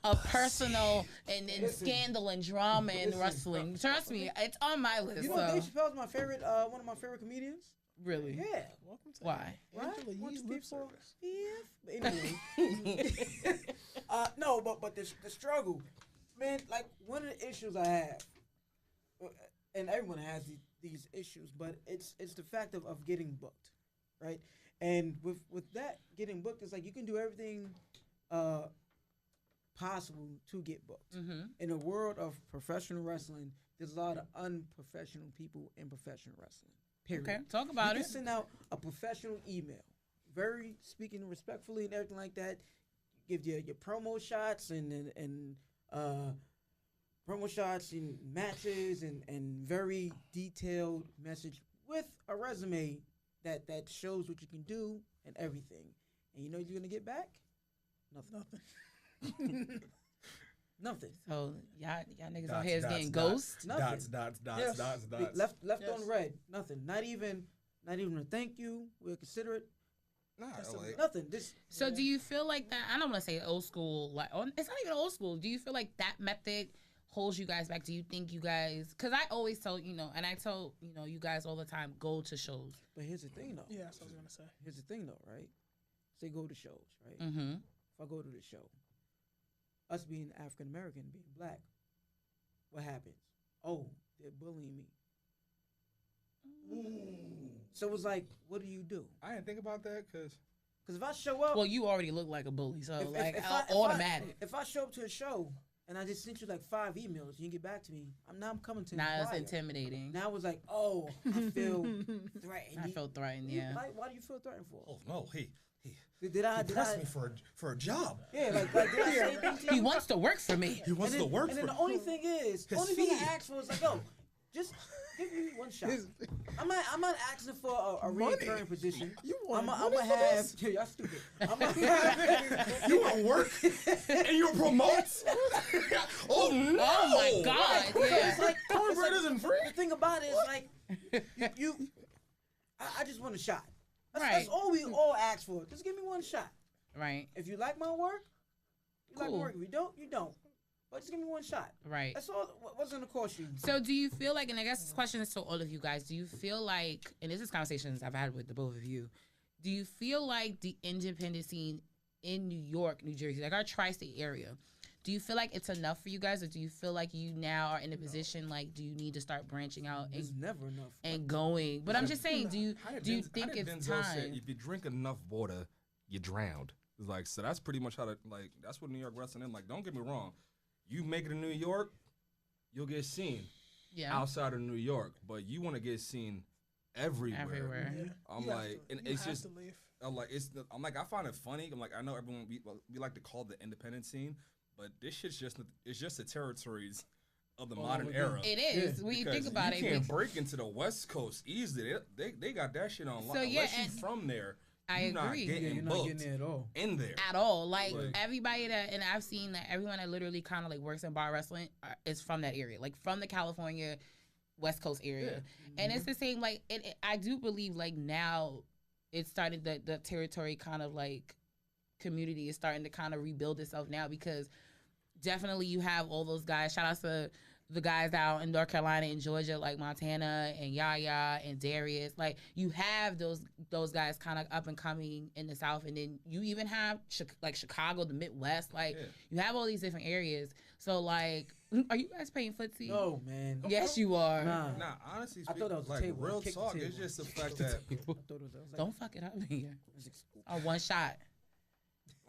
[SPEAKER 1] of personal and scandal and drama and wrestling. Trust me, it's on my list.
[SPEAKER 4] Dave Chappelle's my favorite, one of my favorite comedians.
[SPEAKER 1] Really?
[SPEAKER 4] Yeah.
[SPEAKER 2] Welcome to
[SPEAKER 1] Why?
[SPEAKER 2] Angela Yee's lip service.
[SPEAKER 4] Yeah. Anyway. No, but the struggle, man. Like, one of the issues I have, and everyone has these issues, but it's the fact of getting booked, right? And with that getting booked, it's like you can do everything possible to get booked.
[SPEAKER 1] Mm-hmm.
[SPEAKER 4] In the world of professional wrestling, there's a lot of unprofessional people in professional wrestling. Period.
[SPEAKER 1] Okay, talk about
[SPEAKER 4] You
[SPEAKER 1] it.
[SPEAKER 4] can send out a professional email, very speaking respectfully and everything like that. Give your promo shots and promo shots and matches and very detailed message with a resume that shows what you can do and everything. And you know what you're gonna get back? Nothing. Nothing.
[SPEAKER 1] So y'all niggas out here is getting ghosts.
[SPEAKER 4] Nothing.
[SPEAKER 3] Dots.
[SPEAKER 4] Left
[SPEAKER 2] Yes.
[SPEAKER 4] on red. Nothing. Not even a thank you. We'll consider it.
[SPEAKER 3] Nah,
[SPEAKER 4] Nothing. This.
[SPEAKER 1] So do you feel like that? I don't want to say old school. Like, it's not even old school. Do you feel like that method holds you guys back? Do you think you guys? Because I always tell and I tell you guys all the time, go to shows.
[SPEAKER 4] But here's the thing, though.
[SPEAKER 2] Yeah, that's what I was gonna say.
[SPEAKER 4] Here's the thing, though, right? Say go to shows, right?
[SPEAKER 1] Mm-hmm.
[SPEAKER 4] If I go to the show, us being African American, being black, what happens? Oh, they're bullying me. So it's like, what do?
[SPEAKER 3] I didn't think about that because
[SPEAKER 4] Because if I show up,
[SPEAKER 1] Well, you already look like a bully, so
[SPEAKER 4] if
[SPEAKER 1] automatic.
[SPEAKER 4] If I show up to a show and I just sent you like 5 emails, you get back to me. I'm coming to
[SPEAKER 1] Now it's
[SPEAKER 4] inquire.
[SPEAKER 1] intimidating.
[SPEAKER 4] Now it's like, oh, I feel threatened.
[SPEAKER 1] I feel threatened. Yeah.
[SPEAKER 4] Why do you feel threatened for?
[SPEAKER 5] Oh no, he
[SPEAKER 4] Did I
[SPEAKER 5] pressed me for a job.
[SPEAKER 4] Yeah, like did I say anything to you?
[SPEAKER 1] He wants to work for me.
[SPEAKER 5] He wants
[SPEAKER 4] and
[SPEAKER 5] to
[SPEAKER 4] then,
[SPEAKER 5] work
[SPEAKER 4] and
[SPEAKER 5] for
[SPEAKER 4] then the only thing is,
[SPEAKER 5] His
[SPEAKER 4] only thing
[SPEAKER 5] fee.
[SPEAKER 4] I asked for was like, yo, just give me one shot. I'm not asking for a
[SPEAKER 2] Money.
[SPEAKER 4] recurring position.
[SPEAKER 2] You want
[SPEAKER 4] I'm
[SPEAKER 2] money
[SPEAKER 4] gonna
[SPEAKER 2] for
[SPEAKER 4] have.
[SPEAKER 2] this?
[SPEAKER 4] Yeah, y'all stupid. I'm gonna
[SPEAKER 5] You want work and you promote? Oh no!
[SPEAKER 1] Oh my God!
[SPEAKER 4] So
[SPEAKER 1] Yeah.
[SPEAKER 4] it's like
[SPEAKER 5] Cornbread isn't free.
[SPEAKER 4] The thing about it is like I just want a shot. That's
[SPEAKER 1] Right.
[SPEAKER 4] all we all ask for. Just give me one shot.
[SPEAKER 1] Right.
[SPEAKER 4] If you like my work, you like my
[SPEAKER 1] Cool.
[SPEAKER 4] work. If you don't, you don't. But just give me one shot.
[SPEAKER 1] Right.
[SPEAKER 4] That's all. What's gonna cost you?
[SPEAKER 1] So do you feel like, and I guess this question is to all of you guys, do you feel like, and this is conversations I've had with the both of you, do you feel like the independent scene in New York, New Jersey, like our tri-state area, do you feel like it's enough for you guys, or do you feel like you now are in a position, like, do you need to start branching out
[SPEAKER 4] It's never enough.
[SPEAKER 1] and going? But I'm just saying, do you think it's
[SPEAKER 3] Denzel
[SPEAKER 1] time?
[SPEAKER 3] said, if you drink enough water, you drowned. It's like, so that's pretty much that's what New York wrestling is. Like, don't get me wrong. You make it in New York, you'll get seen
[SPEAKER 1] Yeah.
[SPEAKER 3] outside of New York, but you want to get seen everywhere.
[SPEAKER 1] Everywhere.
[SPEAKER 2] Yeah.
[SPEAKER 3] I'm
[SPEAKER 2] You have
[SPEAKER 3] like,
[SPEAKER 2] to-
[SPEAKER 3] and
[SPEAKER 2] you
[SPEAKER 3] it's
[SPEAKER 2] have
[SPEAKER 3] just,
[SPEAKER 2] to leave.
[SPEAKER 3] I'm like, I find it funny. I'm like, I know everyone we like to call the independent scene, but this shit's just the territories of the modern
[SPEAKER 4] over
[SPEAKER 3] era.
[SPEAKER 1] It is. When you think
[SPEAKER 3] Because
[SPEAKER 1] about
[SPEAKER 3] you
[SPEAKER 1] it.
[SPEAKER 3] can't break into the West Coast easily. They got that shit on.
[SPEAKER 1] So, yeah,
[SPEAKER 3] unless you
[SPEAKER 1] and
[SPEAKER 3] from there,
[SPEAKER 1] I
[SPEAKER 3] you're not
[SPEAKER 1] agree.
[SPEAKER 3] getting
[SPEAKER 4] you're not
[SPEAKER 3] booked
[SPEAKER 4] getting there at all.
[SPEAKER 3] in there.
[SPEAKER 1] At all. Like,
[SPEAKER 3] Like-
[SPEAKER 1] everybody that, and I've seen that everyone that literally kind of like works in bar wrestling is from that area, like from the California West Coast area. And it's the same, like, I do believe like now it's started, the territory kind of like community is starting to kind of rebuild itself now, because definitely you have all those guys. Shout out to the guys out in North Carolina and Georgia, like Montana and Yaya and Darius. Like, you have those guys kind of up and coming in the South, and then you even have like Chicago, the Midwest. Like, you have all these different areas. So, like, are you guys paying footsie?
[SPEAKER 4] No, man.
[SPEAKER 1] Yes, you are.
[SPEAKER 4] Nah.
[SPEAKER 3] Nah, honestly,
[SPEAKER 4] I thought that was the
[SPEAKER 3] like
[SPEAKER 4] table.
[SPEAKER 3] real
[SPEAKER 4] Kick the
[SPEAKER 3] talk.
[SPEAKER 4] table.
[SPEAKER 3] It's just the fact that
[SPEAKER 4] I thought it was, I was like,
[SPEAKER 1] Don't fuck it up here.
[SPEAKER 4] it's ex-
[SPEAKER 1] One shot.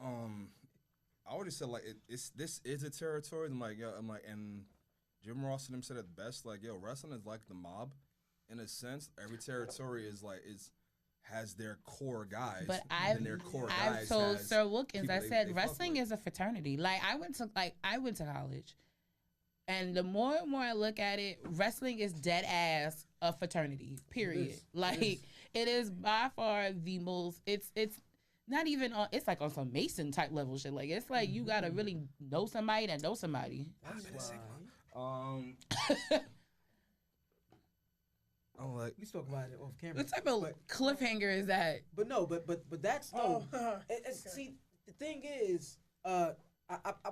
[SPEAKER 3] I already said like this is a territory. I'm like, and Jim Ross and them said it best. Like, yo, wrestling is like the mob, in a sense. Every territory has their core guys,
[SPEAKER 1] But
[SPEAKER 3] and their core
[SPEAKER 1] I've
[SPEAKER 3] guys
[SPEAKER 1] told
[SPEAKER 3] has
[SPEAKER 1] Sir Wilkins,
[SPEAKER 3] people
[SPEAKER 1] I
[SPEAKER 3] they
[SPEAKER 1] said
[SPEAKER 3] fuck
[SPEAKER 1] wrestling
[SPEAKER 3] with.
[SPEAKER 1] is a fraternity. Like, I went to college, and the more and more I look at it, wrestling is dead ass a fraternity. Period.
[SPEAKER 4] is.
[SPEAKER 1] Like, it is by far the most. It's not even on. It's like on some Mason type level shit. Like, it's like you gotta really know somebody that knows somebody.
[SPEAKER 4] That's why.
[SPEAKER 3] I'm like,
[SPEAKER 4] We spoke about it off camera.
[SPEAKER 1] What type of cliffhanger is that?
[SPEAKER 4] But no, but that's
[SPEAKER 2] Oh,
[SPEAKER 4] no. See, the thing is, I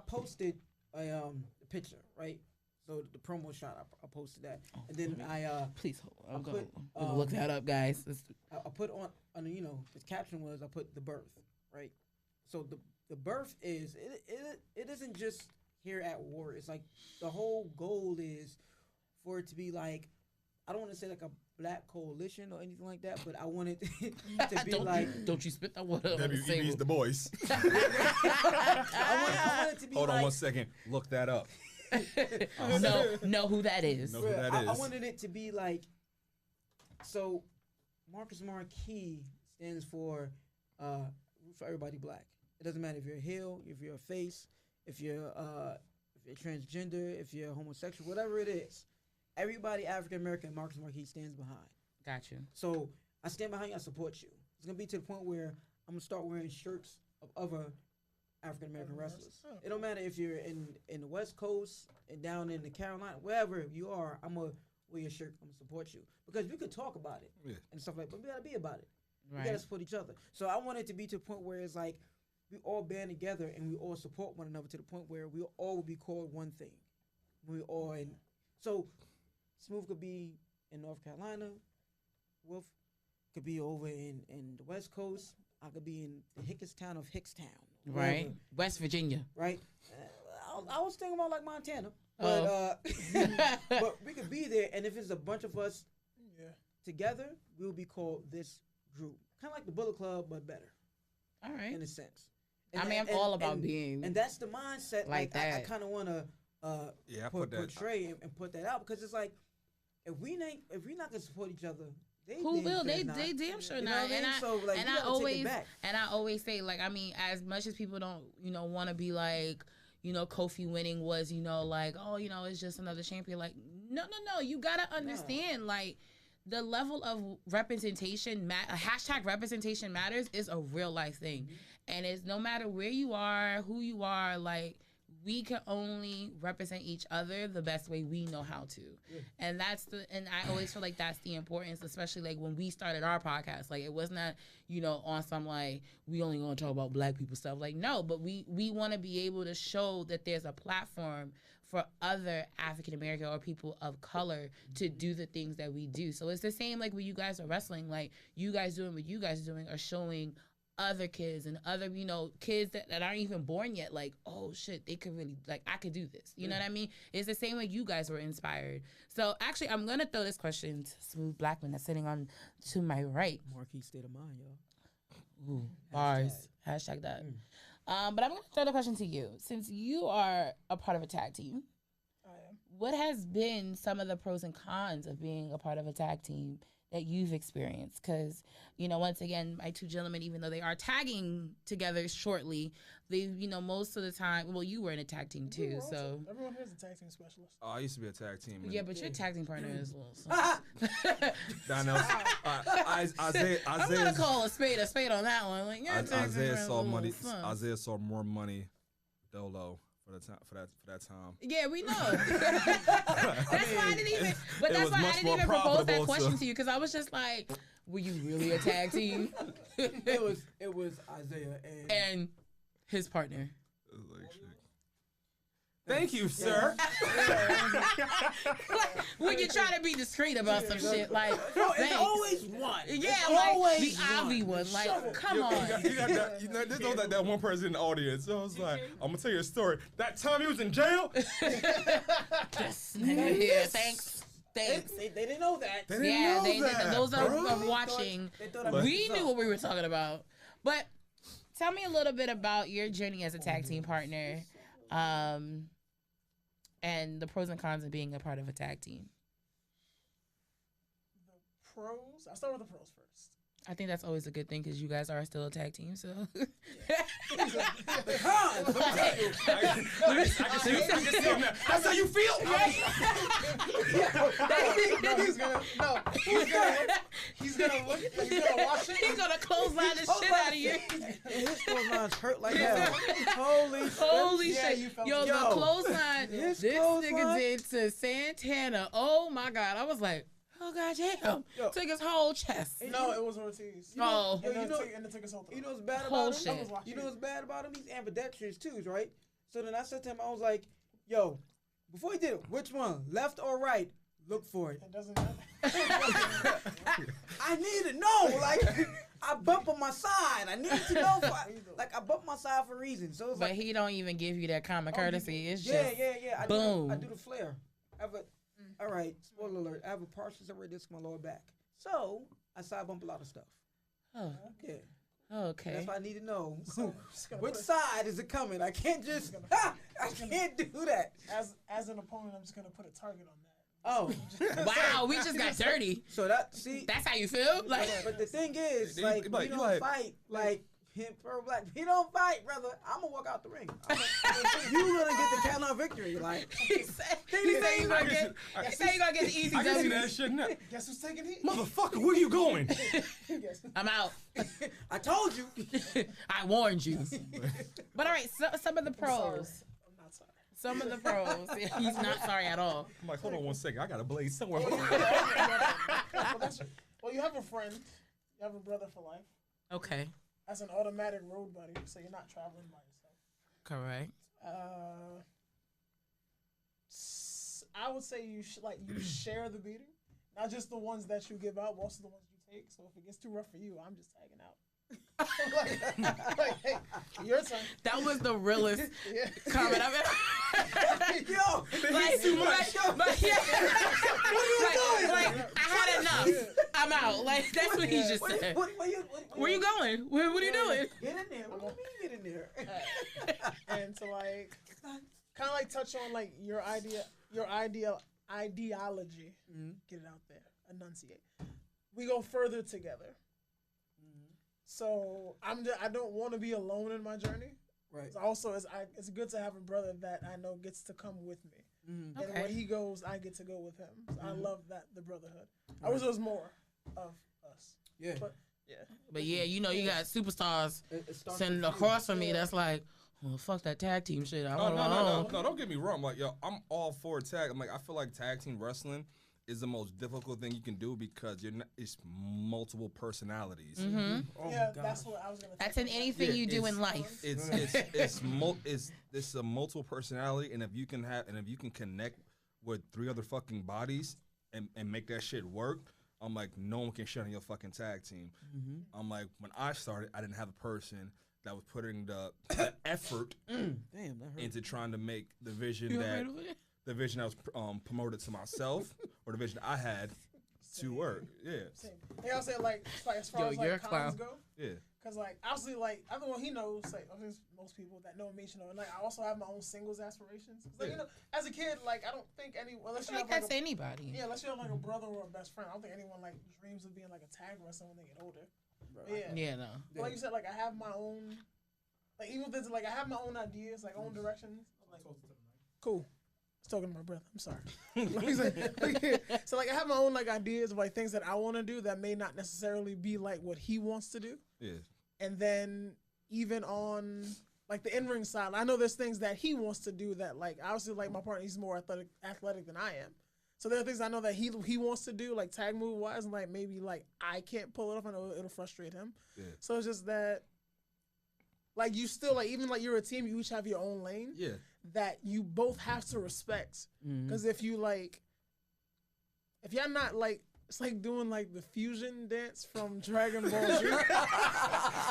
[SPEAKER 4] posted a picture, right? So the promo shot, I posted that, and then
[SPEAKER 1] Please hold. I'm
[SPEAKER 4] put,
[SPEAKER 1] gonna look that up, guys.
[SPEAKER 4] I put on the caption was I put the birth, right? So the birth is it isn't just here at war. It's like the whole goal is for it to be like, I don't want to say like black coalition or anything like that, but I wanted to be
[SPEAKER 1] don't you spit that water on the
[SPEAKER 5] WEB's
[SPEAKER 1] table.
[SPEAKER 5] the boys.
[SPEAKER 4] I wanted to be
[SPEAKER 5] Hold on
[SPEAKER 4] like,
[SPEAKER 5] 1 second. Look that up.
[SPEAKER 1] Know who that is.
[SPEAKER 5] Know who that
[SPEAKER 4] I
[SPEAKER 5] is.
[SPEAKER 4] wanted it to be like, so Marcus Marquis stands for everybody black. It doesn't matter if you're a heel, if you're a face, if you're transgender, if you're homosexual, whatever it is. Everybody African American, Marcus Marquis stands behind.
[SPEAKER 1] Got you.
[SPEAKER 4] So I stand behind you. I support you. It's gonna be to the point where I'm gonna start wearing shirts of other African American wrestlers. It don't matter if you're in the West Coast and down in the Carolina, wherever you are. I'm gonna wear your shirt. I'm gonna support you because we could talk about it and stuff like. But we gotta be about it.
[SPEAKER 1] Right.
[SPEAKER 4] We gotta support each other. So I want it to be to the point where it's like we all band together and we all support one another to the point where we all will be called one thing. We all in. So Smooth could be in North Carolina. Wolf could be over in the West Coast. I could be in the Hickerstown of Hickstown.
[SPEAKER 1] Right.
[SPEAKER 4] Wherever,
[SPEAKER 1] West Virginia.
[SPEAKER 4] right? I was thinking about like Montana. But, but we could be there, and if it's a bunch of us together, we'll be called this group. Kind of like the Bullet Club, but better.
[SPEAKER 1] All right.
[SPEAKER 4] In a sense.
[SPEAKER 1] I'm all about being.
[SPEAKER 4] And that's the mindset
[SPEAKER 1] like that.
[SPEAKER 4] I kind of want to portray and put that out because it's like, if we not gonna support each other,
[SPEAKER 1] who will? They damn sure not. And I always say, like, I mean, as much as people don't, want to be like, Kofi winning was, like, oh, it's just another champion. Like, no. You gotta understand, like, the level of representation, hashtag representation matters is a real life thing. And it's no matter where you are, who you are, like, we can only represent each other the best way we know how to. And and I always feel like that's the importance, especially like when we started our podcast. Like, it was not, on some like, we only gonna talk about black people stuff. Like, no, but we want to be able to show that there's a platform for other African American or people of color to do the things that we do. So it's the same like when you guys are wrestling, like you guys doing what you guys are doing are showing other kids and other, kids that aren't even born yet, like, oh shit, they could really, like, I could do this. You know what I mean? It's the same way you guys were inspired. So actually, I'm gonna throw this question to Smooth Blackman that's sitting on to my right.
[SPEAKER 4] Marquis state of mind, y'all.
[SPEAKER 1] Ooh, bars. Hashtag that. But I'm gonna throw the question to you. Since you are a part of a tag team,
[SPEAKER 2] I am.
[SPEAKER 1] what has been some of the pros and cons of being a part of a tag team that you've experienced? Because, once again, my two gentlemen, even though they are tagging together shortly, they, most of the time, well, you were in a tag team too, so.
[SPEAKER 2] Everyone here is a tag team specialist.
[SPEAKER 3] Oh, I used to be a tag team.
[SPEAKER 1] Yeah, but your tag team partner is a little.
[SPEAKER 3] Isaiah,
[SPEAKER 1] I'm gonna call a spade on that one. Like, yeah,
[SPEAKER 3] Isaiah saw money. Isaiah saw more money, dolo. For that time.
[SPEAKER 1] Yeah, we know. That's why I didn't even. But that's why I didn't even propose that question to you because I was just like, "Were you really a tag team?"
[SPEAKER 4] It was Isaiah and
[SPEAKER 1] his partner.
[SPEAKER 3] Thank you, sir.
[SPEAKER 1] When you try to be discreet about some shit, like,
[SPEAKER 4] it's always one.
[SPEAKER 1] Yeah,
[SPEAKER 4] it's
[SPEAKER 1] like
[SPEAKER 4] always
[SPEAKER 1] the Ivy one. Like, come on.
[SPEAKER 3] You got that, there's no that one person in the audience. So I was like, I'm gonna tell you a story. That time he was in jail.
[SPEAKER 1] This nigga here. Thanks.
[SPEAKER 4] They didn't know that.
[SPEAKER 3] They didn't know that.
[SPEAKER 1] Those are watching. We knew what we were talking about. But tell me a little bit about your journey as a tag team partner. And the pros and cons of being a part of a tag team.
[SPEAKER 2] The pros? I'll start with the pros first.
[SPEAKER 1] I think that's always a good thing because you guys are still a tag team, so.
[SPEAKER 3] The cons. I can see him now. That's how you feel.
[SPEAKER 2] He's gonna watch it.
[SPEAKER 1] He's gonna clothesline the shit out of you.
[SPEAKER 4] His clotheslines hurt like hell.
[SPEAKER 1] Holy
[SPEAKER 2] Yeah,
[SPEAKER 1] shit.
[SPEAKER 2] you felt
[SPEAKER 1] Yo,
[SPEAKER 2] it.
[SPEAKER 1] the clothesline this
[SPEAKER 4] clothesline?
[SPEAKER 1] nigga did to Santana. Oh my God. I was like, oh God damn. Took his whole chest.
[SPEAKER 2] No, it was Ortiz.
[SPEAKER 1] Oh.
[SPEAKER 2] And it took his whole throat.
[SPEAKER 4] You know what's bad
[SPEAKER 1] Whole
[SPEAKER 4] about him?
[SPEAKER 1] shit.
[SPEAKER 4] You know what's bad about him? He's ambidextrous too, right? So then I said to him, I was like, yo, before he did it, which one? Left or right? Look for it.
[SPEAKER 2] It doesn't matter.
[SPEAKER 4] I need to know. Like, I bump on my side. I need to know. I bump my side for a reason. So it's
[SPEAKER 1] But
[SPEAKER 4] like,
[SPEAKER 1] he don't even give you that common courtesy. It's
[SPEAKER 4] yeah.
[SPEAKER 1] just
[SPEAKER 4] I
[SPEAKER 1] boom.
[SPEAKER 4] do the flare. All right, spoiler alert. I have a partial separated disc in my lower back. So I side bump a lot of stuff.
[SPEAKER 1] Oh,
[SPEAKER 4] Yeah.
[SPEAKER 1] okay.
[SPEAKER 4] That's why I need to know
[SPEAKER 2] Just gonna
[SPEAKER 4] which
[SPEAKER 2] put it-
[SPEAKER 4] side is it coming. I can't just. I can't do that.
[SPEAKER 2] as an opponent, I'm just gonna put a target on that.
[SPEAKER 4] Oh,
[SPEAKER 1] Wow, we just got dirty.
[SPEAKER 4] so that see.
[SPEAKER 1] That's how you feel? Like,
[SPEAKER 4] But the thing is,
[SPEAKER 3] They-
[SPEAKER 4] like,
[SPEAKER 3] like,
[SPEAKER 4] we
[SPEAKER 3] you
[SPEAKER 4] don't
[SPEAKER 3] like-
[SPEAKER 4] fight like him pro black. He don't fight, brother. I'm gonna walk out the ring. You gonna get the count out victory, like.
[SPEAKER 1] he said you gonna get the easy
[SPEAKER 3] I can see
[SPEAKER 1] W.
[SPEAKER 3] that shit now.
[SPEAKER 2] Guess who's taking heat?
[SPEAKER 3] Motherfucker, where you going?
[SPEAKER 2] Guess.
[SPEAKER 1] I'm out.
[SPEAKER 4] I told you.
[SPEAKER 1] I warned you. But all right, so, some of the
[SPEAKER 2] I'm sorry.
[SPEAKER 1] pros.
[SPEAKER 2] I'm not sorry.
[SPEAKER 1] Some of the pros. He's not sorry at all.
[SPEAKER 3] I'm like, hold on 1 second. I got a blade somewhere.
[SPEAKER 2] Well, you have a friend. You have a brother for life.
[SPEAKER 1] Okay.
[SPEAKER 2] That's an automatic road buddy, so you're not traveling by yourself.
[SPEAKER 1] Correct.
[SPEAKER 2] I would say you share the beating, not just the ones that you give out, but also the ones you take. So if it gets too rough for you, I'm just tagging out. like, hey, your turn.
[SPEAKER 1] That was the realest
[SPEAKER 2] Yeah.
[SPEAKER 1] comment I've ever.
[SPEAKER 4] Yo,
[SPEAKER 1] Like,
[SPEAKER 3] too much.
[SPEAKER 1] Like, yeah. Like, I had enough. I'm out. Like, that's what he just said. Where you going? What are you doing?
[SPEAKER 4] Get in there. What do you mean get in there?
[SPEAKER 2] And to like kind of like touch on like your ideology. Get it out there. Enunciate. We go further together. So I don't want to be alone in my journey.
[SPEAKER 4] Right.
[SPEAKER 2] Also, it's good to have a brother that I know gets to come with me. And
[SPEAKER 1] Okay.
[SPEAKER 2] where he goes, I get to go with him. So I love the brotherhood. I wish there was more of us.
[SPEAKER 4] Yeah.
[SPEAKER 2] But yeah.
[SPEAKER 1] But yeah, you know, you got superstars
[SPEAKER 4] It starts
[SPEAKER 1] sitting
[SPEAKER 4] with
[SPEAKER 1] across from me that's like, well, fuck that tag team shit. I
[SPEAKER 3] No,
[SPEAKER 1] want
[SPEAKER 3] no, don't get me wrong. I'm like, yo, I'm all for tag. I'm like, I feel like tag team wrestling is the most difficult thing you can do because it's multiple personalities.
[SPEAKER 1] Mm-hmm.
[SPEAKER 4] Oh,
[SPEAKER 2] Yeah,
[SPEAKER 4] God.
[SPEAKER 2] that's what I was gonna.
[SPEAKER 1] That's
[SPEAKER 2] touch
[SPEAKER 1] in
[SPEAKER 2] on.
[SPEAKER 1] anything
[SPEAKER 3] Yeah,
[SPEAKER 1] you do
[SPEAKER 3] it's-
[SPEAKER 1] in life.
[SPEAKER 3] It's a multiple personality, and if you can connect with 3 other fucking bodies and make that shit work, I'm like, no one can shut on your fucking tag team. I'm like, when I started, I didn't have a person that was putting the effort
[SPEAKER 4] Damn, that hurt.
[SPEAKER 3] into trying to make the vision
[SPEAKER 1] You
[SPEAKER 3] that
[SPEAKER 1] afraid of it?
[SPEAKER 3] the vision I was promoted to myself or the vision I had to work. Yeah,
[SPEAKER 2] Same. They all say like as far
[SPEAKER 1] Yo,
[SPEAKER 2] as
[SPEAKER 1] you're a
[SPEAKER 2] like cons
[SPEAKER 1] clown.
[SPEAKER 2] go,
[SPEAKER 3] yeah.
[SPEAKER 2] because like obviously like I don't know he knows like I think most people that know me should know. And like I also have my own singles aspirations. 'Cause, like
[SPEAKER 3] Yeah.
[SPEAKER 2] you know, as a kid, like I don't think unless you
[SPEAKER 1] Like
[SPEAKER 2] have like
[SPEAKER 1] that's anybody.
[SPEAKER 2] yeah, unless you have like a brother or a best friend, I don't think anyone like dreams of being like a tag wrestler when they get older. But yeah.
[SPEAKER 1] Yeah, no.
[SPEAKER 2] But like you said, like I have my own, like even if it's like I have my own ideas, like own directions. Like, cool. I was talking to my brother. I'm sorry. Let me say- so like I have my own like ideas of like things that I want to do that may not necessarily be like what he wants to do.
[SPEAKER 3] Yeah.
[SPEAKER 2] And then even on like the in-ring side, I know there's things that he wants to do that like obviously like my partner, he's more athletic than I am. So there are things I know that he wants to do like tag move wise, and like maybe like I can't pull it off. I know it'll frustrate him.
[SPEAKER 3] Yeah.
[SPEAKER 2] So it's just that like you still like even like you're a team, you each have your own lane
[SPEAKER 3] Yeah.
[SPEAKER 2] that you both have to respect. Because if you like, if you're not like, it's like doing like the fusion dance from Dragon Ball Z.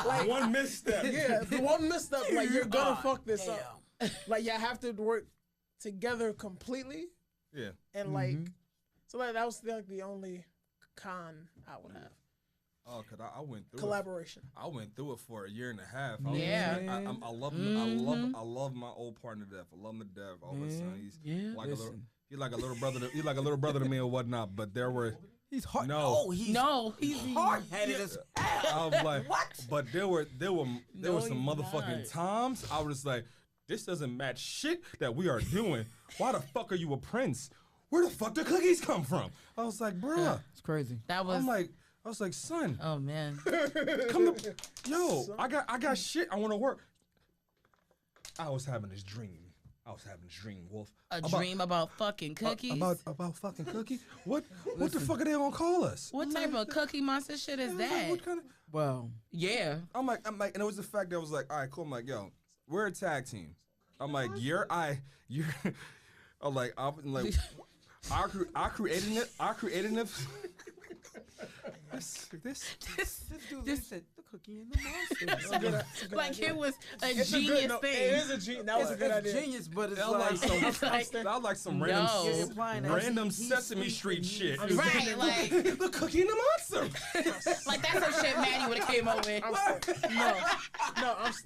[SPEAKER 2] Like,
[SPEAKER 3] One misstep.
[SPEAKER 2] yeah, the one misstep, like you're gonna fuck this up. Like you have to work together completely,
[SPEAKER 3] Yeah.
[SPEAKER 2] and like, so like that was like the only con I would have.
[SPEAKER 3] Oh, cause I went through
[SPEAKER 2] Collaboration.
[SPEAKER 3] I went through it for a year and a half. I was-
[SPEAKER 1] Yeah.
[SPEAKER 3] I love I love my old partner to death. I love him to death. All of a sudden, he's like a little.
[SPEAKER 4] Listen.
[SPEAKER 3] He's like a little brother. He's like a little brother to me or whatnot. But there were
[SPEAKER 4] He's hard.
[SPEAKER 3] No.
[SPEAKER 4] Oh, he's
[SPEAKER 1] He's
[SPEAKER 4] hard-headed as
[SPEAKER 3] I was like,
[SPEAKER 4] What?
[SPEAKER 3] But there were
[SPEAKER 1] No,
[SPEAKER 3] some
[SPEAKER 1] he's
[SPEAKER 3] motherfucking
[SPEAKER 1] not.
[SPEAKER 3] times I was just like, this doesn't match shit that we are doing. Why the fuck are you a prince? Where the fuck the cookies come from? I was like, bruh.
[SPEAKER 4] It's crazy.
[SPEAKER 1] That was.
[SPEAKER 3] I was like, son,
[SPEAKER 1] Oh man.
[SPEAKER 3] come to, yo, I got shit. I want to work. I was having this dream. Wolf.
[SPEAKER 1] A dream about fucking cookies.
[SPEAKER 3] About fucking cookie. What the fuck are they gonna call us?
[SPEAKER 1] What type of cookie monster shit is that?
[SPEAKER 3] What kind of?
[SPEAKER 4] Well,
[SPEAKER 1] Yeah.
[SPEAKER 3] I'm like, and it was the fact that I was like, all right, cool. I'm like, yo, we're a tag team. I'm like, I'm like, I created it. This
[SPEAKER 4] this dude said, look Cookie and the Monster.
[SPEAKER 2] It's a good
[SPEAKER 1] Like
[SPEAKER 2] idea.
[SPEAKER 1] it was a
[SPEAKER 2] It's
[SPEAKER 1] genius
[SPEAKER 2] no,
[SPEAKER 1] thing.
[SPEAKER 2] It is a genius. That was a good idea.
[SPEAKER 4] genius, but it's
[SPEAKER 3] That
[SPEAKER 4] like,
[SPEAKER 3] like some
[SPEAKER 1] No.
[SPEAKER 3] random,
[SPEAKER 1] You're
[SPEAKER 4] implying that
[SPEAKER 3] random
[SPEAKER 4] he's
[SPEAKER 3] Sesame
[SPEAKER 4] sweet
[SPEAKER 3] Street
[SPEAKER 4] and
[SPEAKER 3] shit.
[SPEAKER 4] he's-
[SPEAKER 1] Right, like
[SPEAKER 3] The Cookie and the Monster.
[SPEAKER 1] like that's some shit Maddie would have came up with.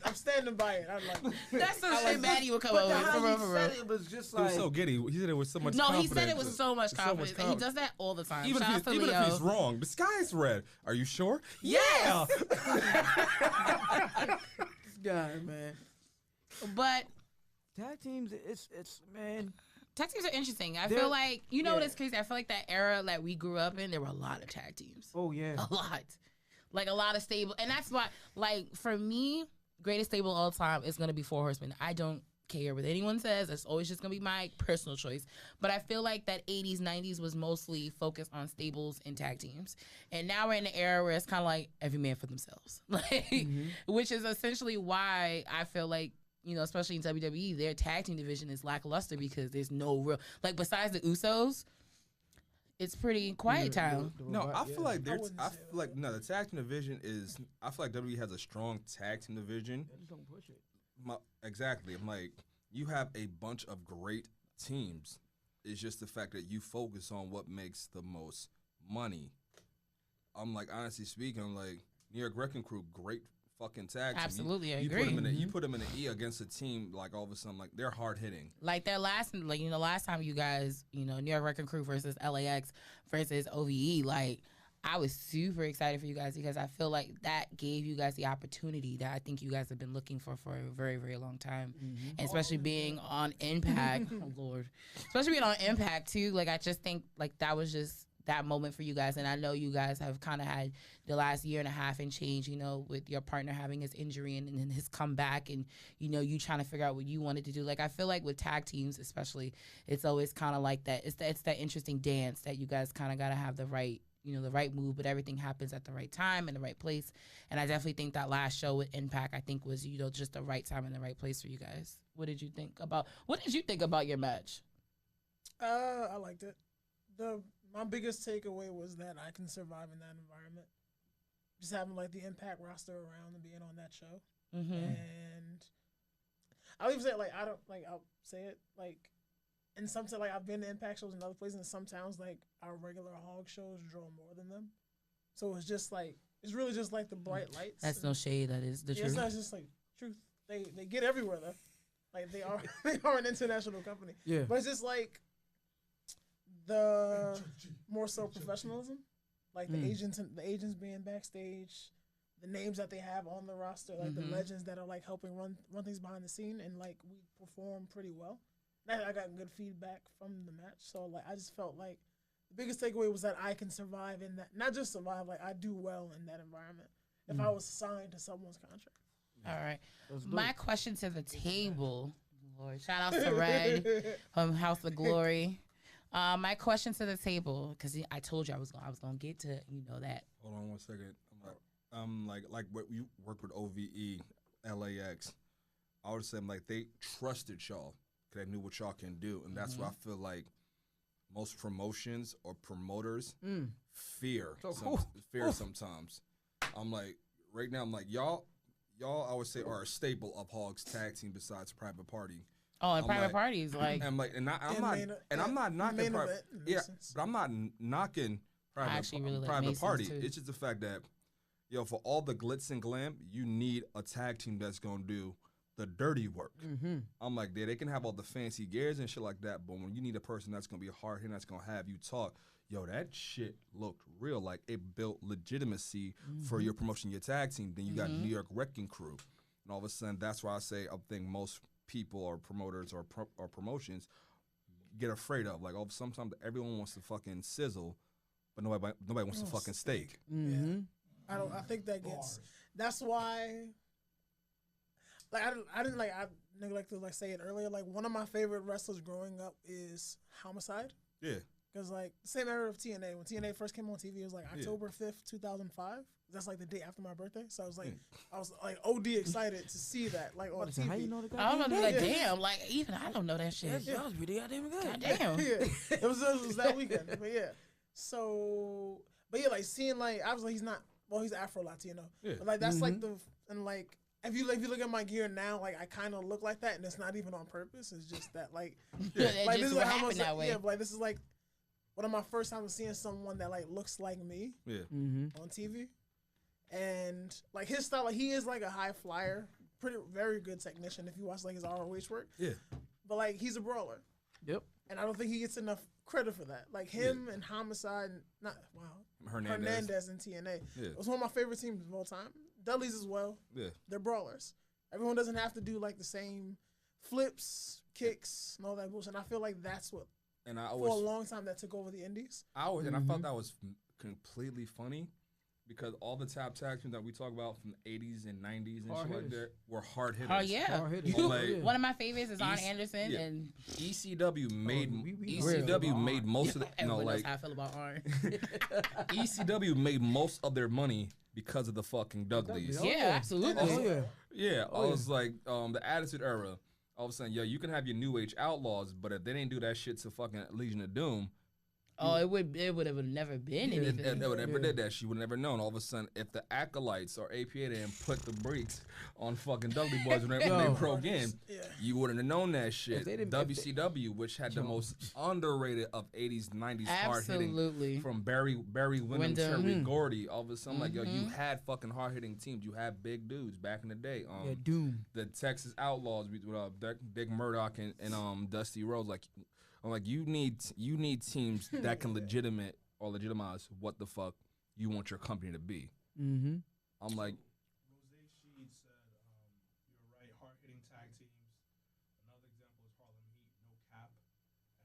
[SPEAKER 2] I'm standing by it. I'm like,
[SPEAKER 1] That's some shit Maddie would come
[SPEAKER 4] But
[SPEAKER 1] up
[SPEAKER 4] the
[SPEAKER 1] with.
[SPEAKER 4] how
[SPEAKER 1] For real,
[SPEAKER 4] he
[SPEAKER 1] for
[SPEAKER 4] said
[SPEAKER 1] real.
[SPEAKER 4] it was just
[SPEAKER 3] He was
[SPEAKER 4] like
[SPEAKER 3] so giddy. He said it with so much
[SPEAKER 1] No,
[SPEAKER 3] confidence.
[SPEAKER 1] he said it with so much confidence. And he
[SPEAKER 3] confidence.
[SPEAKER 1] does that all the time.
[SPEAKER 3] Even
[SPEAKER 1] Shout out
[SPEAKER 3] if,
[SPEAKER 1] to
[SPEAKER 3] even
[SPEAKER 1] Leo.
[SPEAKER 3] if he's wrong, the sky's red. Are you sure?
[SPEAKER 1] Yes!
[SPEAKER 4] this guy, man.
[SPEAKER 1] But
[SPEAKER 4] Tag teams, it's man.
[SPEAKER 1] tag teams are interesting. I
[SPEAKER 4] They're-
[SPEAKER 1] feel like, you know
[SPEAKER 4] yeah.
[SPEAKER 1] what is crazy? I feel like that era that we grew up in, there were a lot of tag teams.
[SPEAKER 4] Oh yeah.
[SPEAKER 1] A lot. Like a lot of stable. And that's why, like, for me, greatest stable of all time is going to be Four Horsemen. I don't care what anyone says. That's always just going to be my personal choice. But I feel like that 80s, 90s was mostly focused on stables and tag teams. And now we're in an era where it's kind of like every man for themselves. Like, which is essentially why I feel like, you know, especially in WWE, their tag team division is lackluster because there's no real, like, besides the Usos, it's pretty quiet town.
[SPEAKER 3] No, I feel like there's.
[SPEAKER 2] wouldn't
[SPEAKER 3] I
[SPEAKER 2] say
[SPEAKER 3] feel like no, the tag team division is. I feel like WWE has a strong tag team division.
[SPEAKER 4] Just don't push it.
[SPEAKER 3] Exactly. I'm like, you have a bunch of great teams. It's just the fact that you focus on what makes the most money. I'm like, honestly speaking, I'm like, New York Wrecking Crew, great fucking tag team.
[SPEAKER 1] Absolutely, I
[SPEAKER 3] you
[SPEAKER 1] agree.
[SPEAKER 3] You put them in an E against a team, like all of a sudden, like they're hard hitting.
[SPEAKER 1] Like that last, like, you know, last time you guys, you know, New York Wrecking Crew versus LAX versus OVE, like, I was super excited for you guys because I feel like that gave you guys the opportunity that I think you guys have been looking for a very, very long time. And especially being on Impact. Oh, Lord. Especially being on Impact, too. Like, I just think, like, that was just that moment for you guys. And I know you guys have kind of had the last year and a half and change, you know, with your partner having his injury and then his comeback and, you know, you trying to figure out what you wanted to do. Like, I feel like with tag teams especially, it's always kind of like that. It's that interesting dance that you guys kind of got to have the right, you know, the right move, but everything happens at the right time and the right place. And I definitely think that last show with Impact, I think was, you know, just the right time and the right place for you guys. What did you think about your match?
[SPEAKER 2] I liked it. My biggest takeaway was that I can survive in that environment. Just having like the Impact roster around and being on that show.
[SPEAKER 1] Mm-hmm.
[SPEAKER 2] And I'll even say it, like, I don't, like, I'll say it like, in some like I've been to Impact shows in other places, and some towns like our regular hog shows draw more than them. So it's just like, it's really just like the bright lights.
[SPEAKER 1] That's no shade. That is the
[SPEAKER 2] Yeah,
[SPEAKER 1] truth.
[SPEAKER 2] it's not just like truth. They get everywhere though. Like they are an international company.
[SPEAKER 4] Yeah.
[SPEAKER 2] But it's just like the more so professionalism, like the agents being backstage, the names that they have on the roster, like the legends that are like helping run things behind the scene, and like we perform pretty well. I got good feedback from the match, so like I just felt like the biggest takeaway was that I can survive in that, not just survive, like I do well in that environment if I was signed to someone's contract.
[SPEAKER 1] All right. My question to the table, Lord, shout out to Red from House of Glory. My question to the table, because I told you I was gonna get to, you know, that.
[SPEAKER 3] Hold on 1 second. I'm like what you work with OVE, LAX. I would say like they trusted y'all because they knew what y'all can do, and that's why I feel like most promotions or promoters fear sometimes. I'm like right now. I'm like y'all. I would say are a staple of Hogs tag team besides Private Party.
[SPEAKER 1] Oh, and
[SPEAKER 3] I'm
[SPEAKER 1] private
[SPEAKER 3] like-
[SPEAKER 1] parties, like
[SPEAKER 3] And like, and I'm not knocking
[SPEAKER 2] main
[SPEAKER 3] private,
[SPEAKER 2] event, in
[SPEAKER 3] yeah,
[SPEAKER 2] essence.
[SPEAKER 3] but I'm not knocking private,
[SPEAKER 1] actually really like
[SPEAKER 3] private
[SPEAKER 1] Masons,
[SPEAKER 3] party.
[SPEAKER 1] too.
[SPEAKER 3] It's just the fact that, yo, for all the glitz and glam, you need a tag team that's gonna do the dirty work. I'm like, they can have all the fancy gears and shit like that, but when you need a person that's gonna be hard hitting, that's gonna have you talk, yo, that shit looked real. Like it built legitimacy for your promotion, your tag team. Then you got New York Wrecking Crew, and all of a sudden, that's why I say I think most people or promoters or promotions get afraid of. Like, sometimes everyone wants to fucking sizzle, but nobody wants to fucking steak.
[SPEAKER 4] Mm-hmm.
[SPEAKER 2] I think that gets. That's why. Like I neglected to like say it earlier. Like one of my favorite wrestlers growing up is Homicide.
[SPEAKER 3] Yeah.
[SPEAKER 2] Because like the same era of TNA. When TNA first came on TV, it was like October 5th, 2005. That's like the day after my birthday. So I was like OD excited to see that like on TV.
[SPEAKER 4] How you know the
[SPEAKER 1] I don't know,
[SPEAKER 4] guy?
[SPEAKER 1] like, damn, like, even I don't know that shit.
[SPEAKER 4] That was pretty goddamn good.
[SPEAKER 1] God damn.
[SPEAKER 2] Yeah, it was that weekend. But yeah, so but yeah, like seeing like I was like he's not well, he's Afro Latino.
[SPEAKER 3] Yeah.
[SPEAKER 2] But, like that's like the and like. If you look at my gear now, like I kind of look like that, and it's not even on purpose. It's just that like,
[SPEAKER 1] It
[SPEAKER 2] like
[SPEAKER 1] just
[SPEAKER 2] this is
[SPEAKER 1] what
[SPEAKER 2] like how
[SPEAKER 1] happened
[SPEAKER 2] much,
[SPEAKER 1] that way.
[SPEAKER 2] yeah, but, like this is like one of my first times seeing someone that like looks like me
[SPEAKER 3] Yeah.
[SPEAKER 2] on TV, and like his style, like he is like a high flyer, very good technician. If you watch like his ROH work,
[SPEAKER 3] Yeah.
[SPEAKER 2] but like he's a brawler,
[SPEAKER 4] Yep.
[SPEAKER 2] and I don't think he gets enough credit for that. Like him and Homicide, Hernandez and TNA.
[SPEAKER 3] Yeah.
[SPEAKER 2] It was one of my favorite teams of all time. Dudley's as well.
[SPEAKER 3] Yeah.
[SPEAKER 2] They're brawlers. Everyone doesn't have to do like the same flips, kicks, and all that bullshit. And I feel like that's what
[SPEAKER 3] And I
[SPEAKER 2] for a
[SPEAKER 3] always,
[SPEAKER 2] long time that took over the indies.
[SPEAKER 3] I thought that was completely funny because all the tap teams that we talk about from the 80s and 90s and
[SPEAKER 4] Hard
[SPEAKER 3] shit like
[SPEAKER 4] hitters.
[SPEAKER 3] that were hard hitters.
[SPEAKER 1] Oh yeah.
[SPEAKER 4] Hard hitters.
[SPEAKER 3] You- Like-
[SPEAKER 1] One of my favorites is Arn
[SPEAKER 3] East-
[SPEAKER 1] Anderson,
[SPEAKER 3] yeah.
[SPEAKER 1] and
[SPEAKER 3] ECW made
[SPEAKER 4] we
[SPEAKER 3] ECW made most of the
[SPEAKER 1] everyone knows
[SPEAKER 3] like
[SPEAKER 1] how I feel about Arn.
[SPEAKER 3] ECW made most of their money because of the fucking Dudleys.
[SPEAKER 4] Oh,
[SPEAKER 1] Yeah,
[SPEAKER 4] yeah.
[SPEAKER 1] absolutely.
[SPEAKER 4] Oh yeah.
[SPEAKER 3] Yeah,
[SPEAKER 4] Oh,
[SPEAKER 3] I
[SPEAKER 4] yeah.
[SPEAKER 3] was like, the Attitude Era. All of a sudden, yo, you can have your New Age Outlaws, but if they didn't do that shit to fucking Legion of Doom,
[SPEAKER 1] Oh, it would have never been anything.
[SPEAKER 3] if they would never did that, she would never known. All of a sudden, if the Acolytes or APA didn't put the brakes on fucking Dudley Boys when they
[SPEAKER 4] Yo.
[SPEAKER 3] broke in,
[SPEAKER 2] Yeah.
[SPEAKER 3] you wouldn't have known that shit.
[SPEAKER 4] they didn't-
[SPEAKER 3] WCW, which had the most underrated of 80s, 90s hard hitting
[SPEAKER 1] Absolutely.
[SPEAKER 3] from Barry Windham,
[SPEAKER 1] Wyndham.
[SPEAKER 3] Terry Gordy. All of a sudden, like, yo, you
[SPEAKER 1] Mhm.
[SPEAKER 3] had fucking hard hitting teams. You had big dudes back in the day.
[SPEAKER 4] Yeah. Doom.
[SPEAKER 3] The Texas Outlaws with Dick Murdoch and Dusty Rhodes. Like, I'm like, you need teams that can legitimize what the fuck you want your company to be.
[SPEAKER 4] Mm-hmm.
[SPEAKER 3] I'm like,
[SPEAKER 6] Rose Sheed said, "You're right. Hard-hitting tag teams. Another example is Harlem Heat. No cap."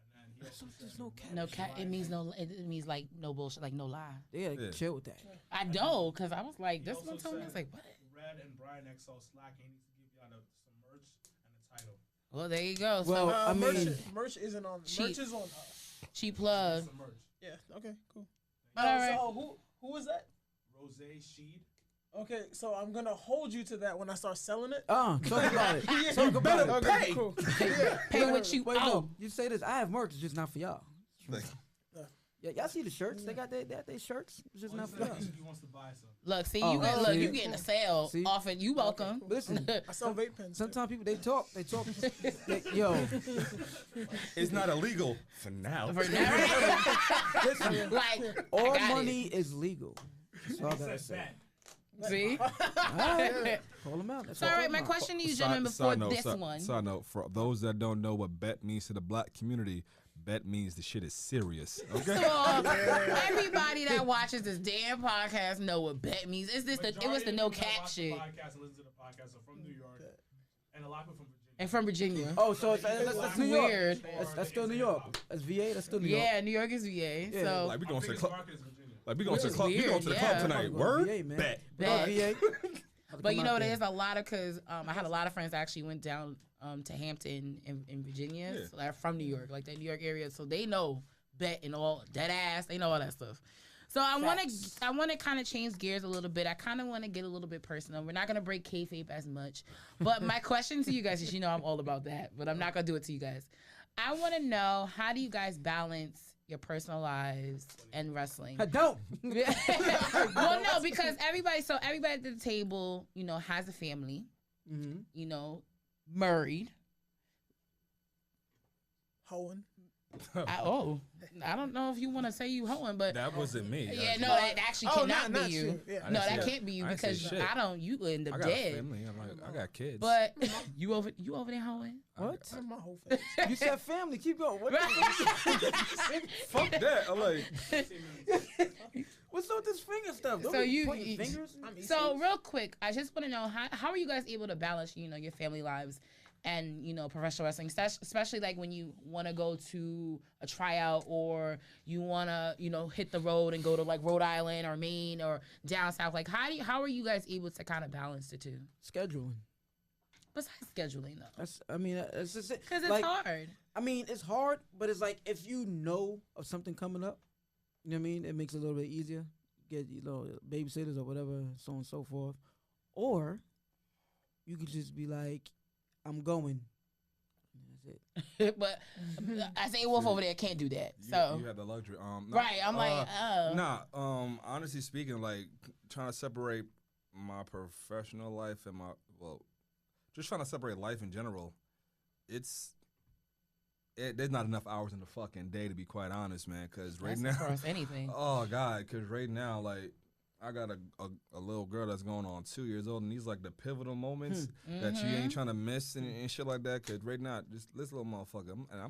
[SPEAKER 6] And then he also
[SPEAKER 4] There's
[SPEAKER 6] said,
[SPEAKER 4] no cap.
[SPEAKER 1] No cat. It means no. It means like no bullshit, like no lie.
[SPEAKER 4] They gotta
[SPEAKER 3] Yeah.
[SPEAKER 4] chill with that.
[SPEAKER 1] I know, cause I was like,
[SPEAKER 6] He
[SPEAKER 1] this
[SPEAKER 6] also
[SPEAKER 1] one told me. I
[SPEAKER 6] said
[SPEAKER 1] was like, what?
[SPEAKER 6] Red and Brian XL slacking. He needs to give y'all some merch and a title.
[SPEAKER 1] Well, there you go.
[SPEAKER 4] Well,
[SPEAKER 1] So
[SPEAKER 4] I mean-
[SPEAKER 2] merch isn't on.
[SPEAKER 1] Cheap.
[SPEAKER 2] Merch is on.
[SPEAKER 1] she plug.
[SPEAKER 6] Some merch.
[SPEAKER 2] Yeah. Okay. Cool.
[SPEAKER 1] All right.
[SPEAKER 2] So who is that?
[SPEAKER 6] Rose Sheed.
[SPEAKER 2] Okay, so I'm gonna hold you to that when I start selling it.
[SPEAKER 4] Talk about it.
[SPEAKER 2] Yeah,
[SPEAKER 4] Talk
[SPEAKER 2] you
[SPEAKER 4] about
[SPEAKER 2] better
[SPEAKER 4] it.
[SPEAKER 2] pay. Cool. Yeah.
[SPEAKER 1] Pay what you
[SPEAKER 4] Wait,
[SPEAKER 1] owe.
[SPEAKER 4] no. You say this. I have merch. It's just not for y'all.
[SPEAKER 3] like,
[SPEAKER 4] Yeah, y'all see the shirts? They got their shirts. It's just not for y'all.
[SPEAKER 6] He wants to buy some.
[SPEAKER 1] Look, see,
[SPEAKER 4] Oh,
[SPEAKER 1] you get,
[SPEAKER 4] oh,
[SPEAKER 1] look,
[SPEAKER 4] see?
[SPEAKER 1] you getting a sale
[SPEAKER 4] See?
[SPEAKER 1] off it. You welcome.
[SPEAKER 4] Listen,
[SPEAKER 2] I sell vape pens. too.
[SPEAKER 4] sometimes people they talk. Yo,
[SPEAKER 3] it's not illegal for now.
[SPEAKER 1] For now.
[SPEAKER 4] listen.
[SPEAKER 1] Like,
[SPEAKER 4] All
[SPEAKER 1] I got
[SPEAKER 4] money is legal. That's all I gotta say.
[SPEAKER 1] See?
[SPEAKER 4] All right. Call them out. That's
[SPEAKER 1] So, all right, my question to you, gentlemen, before this one.
[SPEAKER 3] Side note, for those that don't know what bet means to the black community, bet means the shit is serious. Okay.
[SPEAKER 1] So, everybody that watches this damn podcast know what bet means. It was the no cap shit.
[SPEAKER 6] Podcast and listen to the podcast are from New York, and a lot of people from Virginia.
[SPEAKER 1] And from Virginia.
[SPEAKER 4] Oh, so that's New York.
[SPEAKER 1] Weird.
[SPEAKER 4] That's still New York. That's VA. That's still New York.
[SPEAKER 1] Yeah, New York is VA. So,
[SPEAKER 3] Like we
[SPEAKER 6] Our
[SPEAKER 3] going to the
[SPEAKER 6] biggest
[SPEAKER 3] club.
[SPEAKER 6] market is Virginia.
[SPEAKER 3] Like we going to the
[SPEAKER 1] Which is
[SPEAKER 3] club. We going
[SPEAKER 1] weird,
[SPEAKER 3] to the
[SPEAKER 1] yeah.
[SPEAKER 3] club tonight.
[SPEAKER 4] I'm going
[SPEAKER 3] Word.
[SPEAKER 4] VA, man.
[SPEAKER 3] Bet.
[SPEAKER 1] Bet.
[SPEAKER 4] VA.
[SPEAKER 1] but you know, there's a lot of, because I had a lot of friends that actually went down to Hampton in Virginia.
[SPEAKER 3] Yeah.
[SPEAKER 1] So they're from New York, like that New York area. So they know bet and all that ass. They know all that stuff. So I want to kind of change gears a little bit. I kind of want to get a little bit personal. We're not gonna break kayfabe as much, but my question to you guys is, you know, I'm all about that, but I'm not gonna do it to you guys. I want to know, how do you guys balance your personal lives and wrestling?
[SPEAKER 4] I don't.
[SPEAKER 1] Well, no, because everybody at the table, you know, has a family,
[SPEAKER 4] Mm-hmm.
[SPEAKER 1] you know, married.
[SPEAKER 2] Hoeing.
[SPEAKER 1] I don't know if you want to say you hoeing, but
[SPEAKER 3] That wasn't me.
[SPEAKER 1] yeah, no, that actually cannot
[SPEAKER 2] not
[SPEAKER 1] be you.
[SPEAKER 2] you. Yeah.
[SPEAKER 3] I
[SPEAKER 1] No,
[SPEAKER 3] didn't
[SPEAKER 1] that
[SPEAKER 3] say
[SPEAKER 1] can't be you
[SPEAKER 3] I didn't say
[SPEAKER 1] because
[SPEAKER 3] shit.
[SPEAKER 1] you end
[SPEAKER 3] I
[SPEAKER 1] up
[SPEAKER 3] got a
[SPEAKER 1] dead.
[SPEAKER 3] family. I'm like, I got kids.
[SPEAKER 1] But you over there hoeing?
[SPEAKER 4] What?
[SPEAKER 2] That's my whole face.
[SPEAKER 4] You said family. Keep going. What?
[SPEAKER 3] fuck that. I'm like,
[SPEAKER 4] What's up with this finger stuff? Don't
[SPEAKER 1] So
[SPEAKER 4] be
[SPEAKER 1] you-
[SPEAKER 4] pointing
[SPEAKER 1] you-
[SPEAKER 4] fingers.
[SPEAKER 1] So real quick, I just want to know, how are you guys able to balance, you know, your family lives and, you know, professional wrestling, especially like when you want to go to a tryout or you want to, you know, hit the road and go to like Rhode Island or Maine or down south. Like how are you guys able to kind of balance the two?
[SPEAKER 4] Scheduling.
[SPEAKER 1] Besides scheduling though,
[SPEAKER 4] That's just it.
[SPEAKER 1] because it's
[SPEAKER 4] Like,
[SPEAKER 1] hard.
[SPEAKER 4] I mean, it's hard, but it's like if you know of something coming up, you know what I mean? It makes it a little bit easier. Get, you know, babysitters or whatever, so on and so forth. Or you could just be like, I'm going. That's it.
[SPEAKER 1] But Isaiah Wolf over there can't do that. So
[SPEAKER 3] you have the luxury.
[SPEAKER 1] right, I'm like, oh.
[SPEAKER 3] Nah, honestly speaking, like trying to separate my professional life and just trying to separate life in general. There's not enough hours in the fucking day, to be quite honest, man. Because right now,
[SPEAKER 1] as far as anything.
[SPEAKER 3] oh God, because right now, like, I got a little girl that's going on 2 years old, and these like the pivotal moments that you ain't trying to miss and shit like that. Because right now, this little motherfucker, I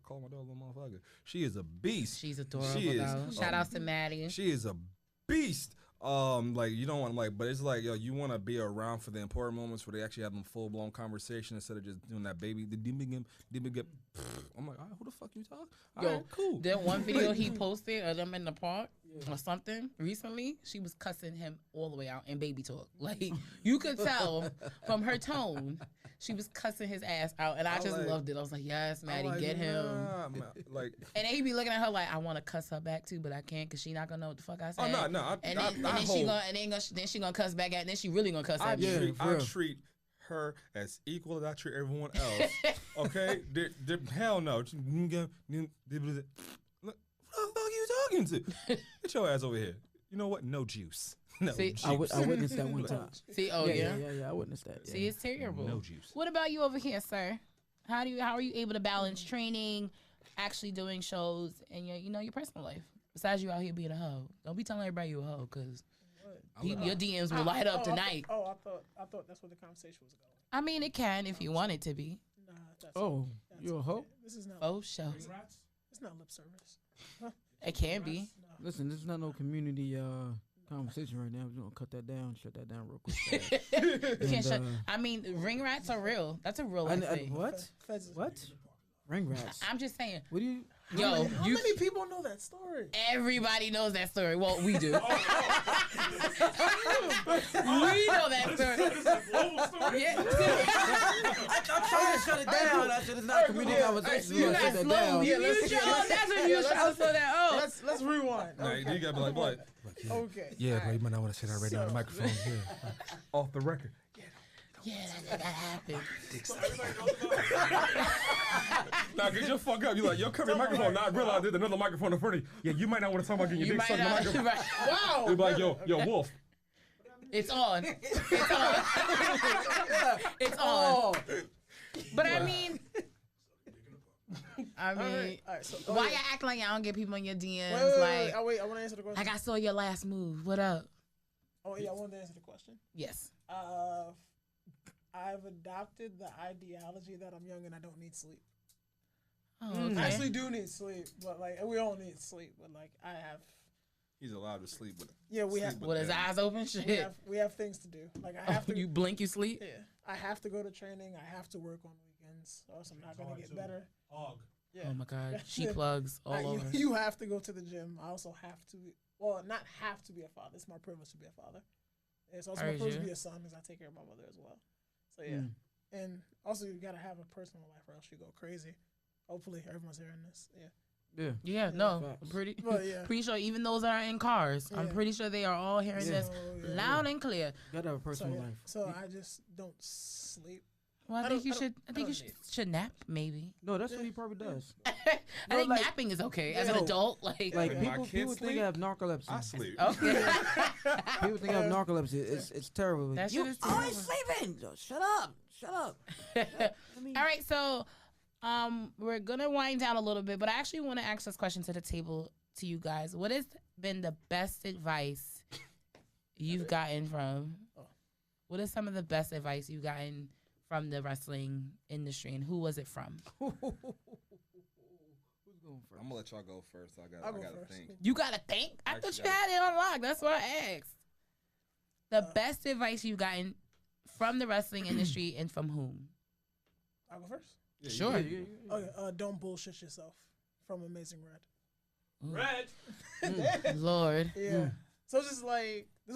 [SPEAKER 3] call my daughter a little motherfucker. She is a beast.
[SPEAKER 1] She's adorable.
[SPEAKER 3] She is.
[SPEAKER 1] Shout out to Maddie.
[SPEAKER 3] She is a beast. Like you don't want but it's like you want to be around for the important moments where they actually have them full blown conversation instead of just doing that baby. I'm like, all right, who the fuck you talk?
[SPEAKER 1] Yo,
[SPEAKER 3] right, cool.
[SPEAKER 1] That one video he posted of them in the park or something recently, she was cussing him all the way out in baby talk. Like you could tell from her tone, she was cussing his ass out, and I just loved it. I was like, yes, Maddie, get him.
[SPEAKER 3] Man, like,
[SPEAKER 1] and then he be looking at her like, I want to cuss her back too, but I can't because she not gonna know what the fuck I said.
[SPEAKER 3] Oh no,
[SPEAKER 1] then she gonna cuss back at, and then she really gonna cuss at me.
[SPEAKER 3] I treat her as equal as I treat everyone else. Okay, hell no. Look, who the fuck are you talking to? Get your ass over here. You know what? No juice. No juice.
[SPEAKER 4] I witnessed that one time.
[SPEAKER 1] See,
[SPEAKER 4] yeah, I witnessed that. Yeah.
[SPEAKER 1] See, it's terrible.
[SPEAKER 3] No juice.
[SPEAKER 1] What about you over here, sir? How are you able to balance training, actually doing shows, and your personal life? Besides you out here being a hoe, don't be telling everybody you a hoe, cause your DMs will light up tonight.
[SPEAKER 2] I thought that's what the conversation was going.
[SPEAKER 1] I mean, it can if you want it to be.
[SPEAKER 2] Nah, that's
[SPEAKER 4] you a hoe?
[SPEAKER 2] This is not.
[SPEAKER 1] Oh, show.
[SPEAKER 2] It's not lip service.
[SPEAKER 1] It can be.
[SPEAKER 4] Listen, this is not no community conversation right now. We're gonna cut that down, shut that down real quick.
[SPEAKER 1] You can't shut. I mean, ring rats are real. That's a real life thing.
[SPEAKER 4] What? What? Ring rats.
[SPEAKER 1] I'm just saying.
[SPEAKER 4] What do you?
[SPEAKER 2] How many people know that story?
[SPEAKER 1] Everybody knows that story. Well, we do. We know that story. Yeah.
[SPEAKER 4] I'm trying to shut it down. I said it's not a community conversation.
[SPEAKER 1] You got slow. That's when you try to slow down. Oh.
[SPEAKER 2] Let's rewind.
[SPEAKER 3] Nah, you gotta be like, what?
[SPEAKER 2] Okay.
[SPEAKER 3] Yeah, bro, you might not want to say that right now on the microphone. Yeah. Off the record.
[SPEAKER 1] Yeah, that happened.
[SPEAKER 3] Nah, get your fuck up. You like, yo, cover your microphone. Now I realize there's another microphone in front of you. Yeah, you might not want to talk about getting your dick sucked in the microphone.
[SPEAKER 1] Right.
[SPEAKER 2] Wow.
[SPEAKER 3] You be like, yo, Wolf.
[SPEAKER 1] It's on. It's on. It's on. But I mean,
[SPEAKER 2] All right, so,
[SPEAKER 1] why you act like y'all don't get people in your DMs?
[SPEAKER 2] Wait, I want to answer the question.
[SPEAKER 1] Like, I saw your last move. What up?
[SPEAKER 2] Oh, yeah, I wanted to answer the question.
[SPEAKER 1] Yes.
[SPEAKER 2] I've adopted the ideology that I'm young and I don't need sleep.
[SPEAKER 1] Oh, okay.
[SPEAKER 2] I actually do need sleep, but like we all need sleep. But like I have.
[SPEAKER 3] He's allowed to sleep with it.
[SPEAKER 2] Yeah, we have.
[SPEAKER 1] With his eyes open, shit.
[SPEAKER 2] We have things to do. Like I have to.
[SPEAKER 1] You blink, you sleep.
[SPEAKER 2] Yeah, I have to go to training. I have to work on weekends, or else I'm not gonna get better. Yeah.
[SPEAKER 1] Oh my God, she plugs all over.
[SPEAKER 2] You have to go to the gym. I also have to. Not have to be a father. It's my privilege to be a father. It's also my privilege to be a son because I take care of my mother as well. So yeah, and also you gotta have a personal life or else you go crazy. Hopefully everyone's hearing this.
[SPEAKER 1] Yeah. No, pretty sure even those that are in cars, I'm pretty sure they are all hearing this loud and clear.
[SPEAKER 4] You gotta have a personal life.
[SPEAKER 2] So I just don't sleep.
[SPEAKER 1] Well, I think you should nap maybe.
[SPEAKER 4] No, that's what he probably does.
[SPEAKER 1] I think napping is okay as an adult. Like
[SPEAKER 4] people think I have narcolepsy.
[SPEAKER 3] I sleep.
[SPEAKER 1] Okay.
[SPEAKER 4] People think I have narcolepsy. It's terrible.
[SPEAKER 1] That shit is
[SPEAKER 4] always sleeping. Shut up.
[SPEAKER 1] All right, so we're gonna wind down a little bit, but I actually want to ask this question to the table to you guys. What has been the best advice you've gotten from? What is some of the best advice you've gotten from the wrestling industry, and who was it from?
[SPEAKER 4] Who's going first?
[SPEAKER 3] I'm gonna let y'all go first. I gotta think.
[SPEAKER 1] You gotta think? I thought you had it unlocked. That's what I asked. The best advice you've gotten from the wrestling industry and from whom?
[SPEAKER 2] I'll go first.
[SPEAKER 3] Yeah,
[SPEAKER 1] sure.
[SPEAKER 2] Okay, don't bullshit yourself. From Amazing Red.
[SPEAKER 1] Lord.
[SPEAKER 2] Yeah. So it's just like it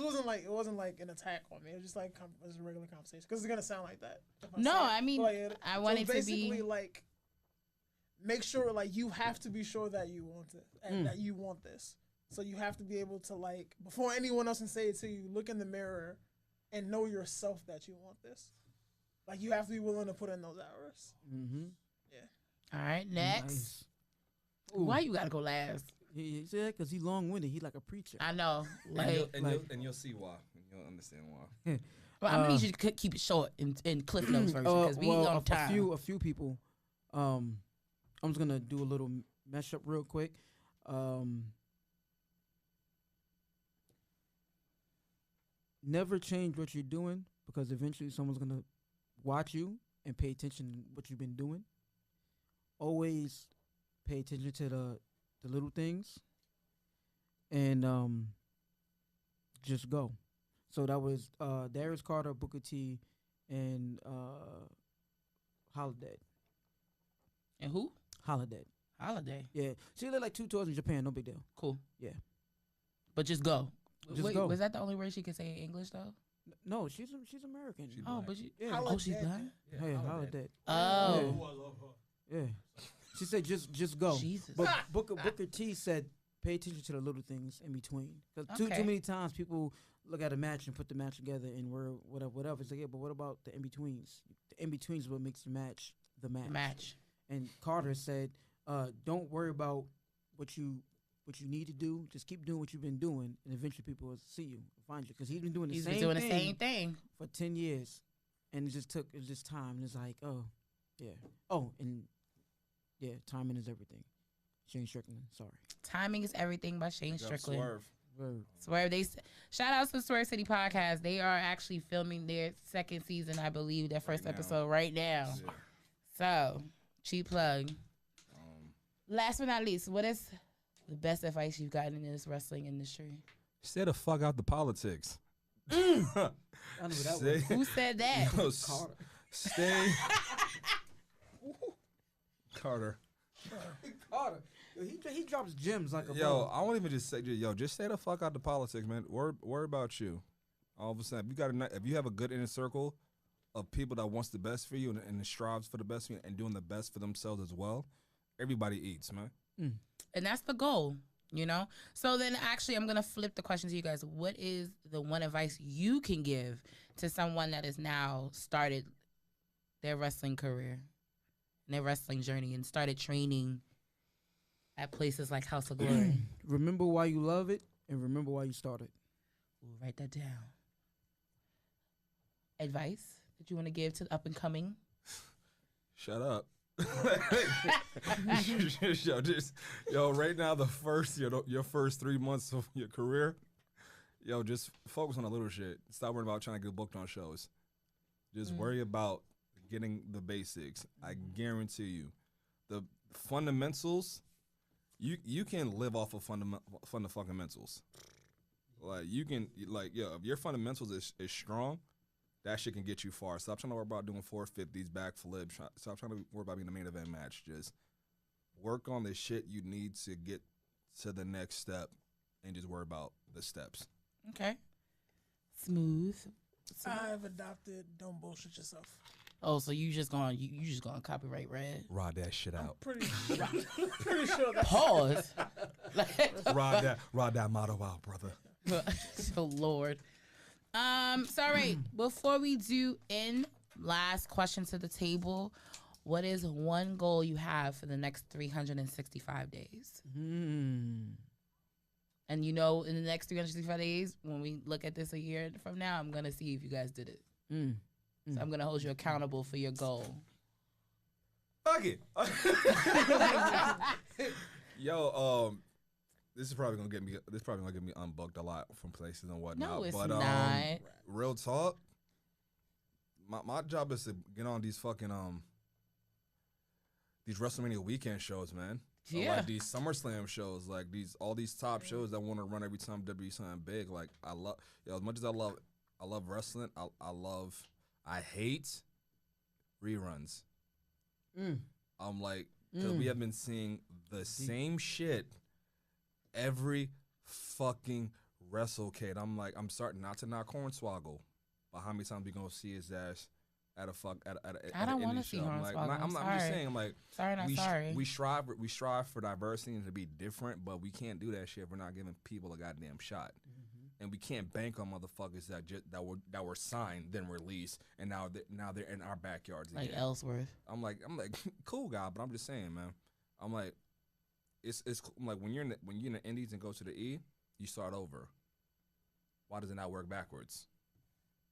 [SPEAKER 2] wasn't like an attack on me. It was just like it was a regular conversation because it's gonna sound like that.
[SPEAKER 1] I mean, I wanted to be
[SPEAKER 2] basically like make sure like you have to be sure that you want it and that you want this. So you have to be able to like before anyone else can say it to you, look in the mirror and know yourself that you want this. Like you have to be willing to put in those hours.
[SPEAKER 4] Mm-hmm.
[SPEAKER 2] Yeah.
[SPEAKER 1] All right, next.
[SPEAKER 4] Nice.
[SPEAKER 1] Why you gotta go last?
[SPEAKER 4] He said because he's long-winded. He like a preacher.
[SPEAKER 1] I know.
[SPEAKER 3] And
[SPEAKER 1] Like,
[SPEAKER 3] you'll see why. You'll understand why.
[SPEAKER 1] well, I'm gonna need you to keep it short in Cliff Notes version because we on time.
[SPEAKER 4] A few people. I'm just gonna do a little mesh up real quick. Never change what you're doing because eventually someone's gonna watch you and pay attention to what you've been doing. Always pay attention to the little things and just go. So that was Darius Carter, Booker T, and Holiday.
[SPEAKER 1] And who?
[SPEAKER 4] Holiday.
[SPEAKER 1] Holiday.
[SPEAKER 4] Yeah, she did like 2 tours in Japan. No big deal.
[SPEAKER 1] Cool.
[SPEAKER 4] Yeah.
[SPEAKER 1] But just go.
[SPEAKER 4] Just
[SPEAKER 1] Wait,
[SPEAKER 4] go.
[SPEAKER 1] was that the only word she could say in English though?
[SPEAKER 4] No, she's American.
[SPEAKER 1] Oh, but she.
[SPEAKER 4] Yeah.
[SPEAKER 1] Oh, she's black.
[SPEAKER 4] Hey, Holiday.
[SPEAKER 1] Oh.
[SPEAKER 6] Oh, I love her.
[SPEAKER 4] Yeah. She said just go.
[SPEAKER 1] Jesus.
[SPEAKER 4] But Booker T said pay attention to the little things in between. Because too many times people look at a match and put the match together and we're whatever. It's like, yeah, but what about the in betweens? The in betweens is what makes the match the match. And Carter said, don't worry about what you need to do. Just keep doing what you've been doing, and eventually people will see you, find you. Because he's been doing the same thing for 10 years, and it was just time. And it's like, oh, yeah. Oh, and yeah, timing is everything. Shane Strickland, sorry.
[SPEAKER 1] Timing is everything by Shane Strickland.
[SPEAKER 3] Swerve.
[SPEAKER 1] Shout out to Swerve City Podcast. They are actually filming their second season, I believe, their first episode right now.
[SPEAKER 3] Yeah.
[SPEAKER 1] So, cheap plug. Last but not least, what is the best advice you've gotten in this wrestling industry?
[SPEAKER 3] Stay the fuck out the politics.
[SPEAKER 4] I know that
[SPEAKER 1] Who said that?
[SPEAKER 3] Yo, stay. Carter.
[SPEAKER 4] Carter. He drops gems like a
[SPEAKER 3] Yo,
[SPEAKER 4] ball.
[SPEAKER 3] I won't even just say, just stay the fuck out the politics, man. Worry about you. All of a sudden, if you have a good inner circle of people that wants the best for you and strives for the best for you and doing the best for themselves as well, everybody eats, man.
[SPEAKER 1] And that's the goal, you know? So then actually I'm going to flip the question to you guys. What is the one advice you can give to someone that has now started their wrestling career and their wrestling journey and started training at places like House of Glory?
[SPEAKER 4] Remember why you love it and remember why you started.
[SPEAKER 1] We'll write that down. Advice that you want to give to the up and coming?
[SPEAKER 3] Shut up. Right now, your first 3 months of your career, just focus on the little shit. Stop worrying about trying to get booked on shows. Just worry about getting the basics. I guarantee you, the fundamentals, you can live off of fundamentals. Like you can, if your fundamentals is strong, that shit can get you far. Stop trying to worry about doing 450s, backflips. Stop trying to worry about being a main event match. Just work on the shit you need to get to the next step and just worry about the steps.
[SPEAKER 1] Okay. Smooth.
[SPEAKER 2] I've adopted don't bullshit yourself.
[SPEAKER 1] Oh, so you just gonna copyright Red?
[SPEAKER 3] Ride that shit out.
[SPEAKER 2] Pretty sure that's
[SPEAKER 1] Pause.
[SPEAKER 3] Ride that motto out, brother.
[SPEAKER 1] Oh Lord. So all right, before we do end, last question to the table. What is one goal you have for the next 365 days? And in the next 365 days, when we look at this a year from now, I'm going to see if you guys did it. So I'm going to hold you accountable for your goal.
[SPEAKER 3] Fuck it. Yo, this is probably gonna get me unbooked a lot from places and whatnot.
[SPEAKER 1] No, it's
[SPEAKER 3] but,
[SPEAKER 1] not.
[SPEAKER 3] Real talk. My job is to get on these fucking these WrestleMania weekend shows, man.
[SPEAKER 1] Yeah.
[SPEAKER 3] Or like these SummerSlam shows, like all these top shows that want to run every time WWE something big. Like as much as I love wrestling, I hate reruns. I'm like, because we have been seeing the same shit every fucking WrestleCade. I'm like, I'm starting not to knock Hornswoggle, but how many times we gonna see his ass at a
[SPEAKER 1] I don't want to see Hornswoggle. I'm just saying.
[SPEAKER 3] I'm like,
[SPEAKER 1] sorry, not sorry.
[SPEAKER 3] We strive for diversity and to be different, but we can't do that shit if we're not giving people a goddamn shot. And we can't bank on motherfuckers that were signed, then released, and now they're in our backyards again.
[SPEAKER 1] Like Ellsworth.
[SPEAKER 3] I'm like, cool guy, but I'm just saying, man. I'm like, it's like when you're in the Indies and go to the E, you start over. Why does it not work backwards?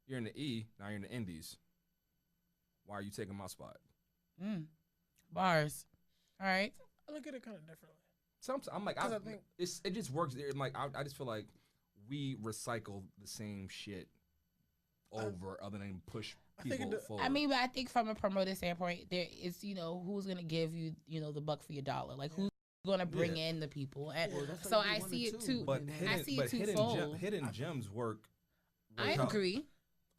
[SPEAKER 3] You're in the E, now you're in the Indies. Why are you taking my spot?
[SPEAKER 1] Bars. All right.
[SPEAKER 2] I look at it kind of differently.
[SPEAKER 3] Sometimes I'm like,
[SPEAKER 2] I think
[SPEAKER 3] it just works. Like I just feel like we recycle the same shit over, other than push people forward.
[SPEAKER 1] I mean, but I think from a promoter standpoint, there is, who's gonna give you, the buck for your dollar. Like who's gonna bring in the people, and so I see it too.
[SPEAKER 3] But
[SPEAKER 1] I see it twofold.
[SPEAKER 3] Hidden gems work.
[SPEAKER 1] I agree.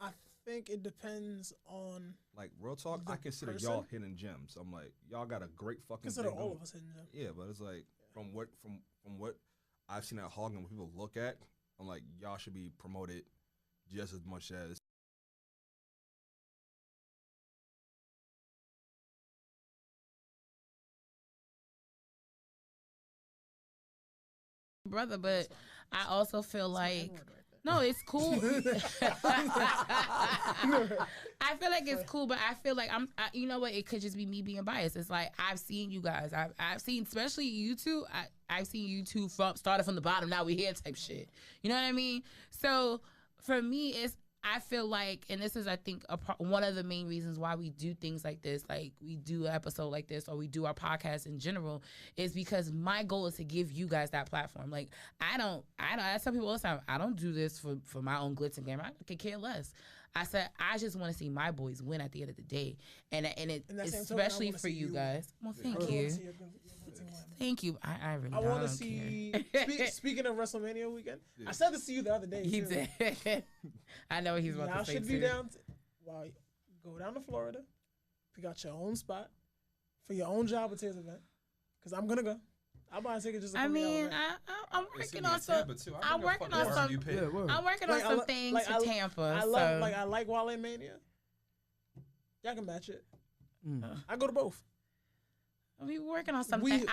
[SPEAKER 2] I think it depends on,
[SPEAKER 3] like, real talk. I consider y'all hidden gems. I'm like, y'all got a great fucking.
[SPEAKER 2] Consider all of us hidden gems.
[SPEAKER 3] Yeah, but it's like from what I've seen at Hog and what people look at, I'm like, y'all should be promoted just as much as.
[SPEAKER 1] Brother, but I also feel like no, it's cool. I feel like it's cool, but I feel like you know what? It could just be me being biased. It's like I've seen you guys. I've seen, especially you two. I've seen you two started from the bottom. Now we here type shit. You know what I mean? So for me, I feel like, and this is, I think, one of the main reasons why we do things like this, like we do an episode like this, or we do our podcast in general, is because my goal is to give you guys that platform. Like, I tell people all the time, I don't do this for my own glitz and glamour. I could care less. I said, I just want to see my boys win at the end of the day. And especially for you guys. Well, thank you. Thank you. I really
[SPEAKER 2] I want to see. Speaking of WrestleMania weekend, I said this to you the other day.
[SPEAKER 1] He did. I know what he's about to say.
[SPEAKER 2] Y'all should be down. Go down to Florida, pick out your own spot for your own job at his event. Because I'm gonna go. I'll buy a ticket just to come.
[SPEAKER 1] I'm working on some. I'm working on some. I'm working on some things for Tampa.
[SPEAKER 2] I like Wale Mania. Y'all can match it. I go to both.
[SPEAKER 1] We working on something.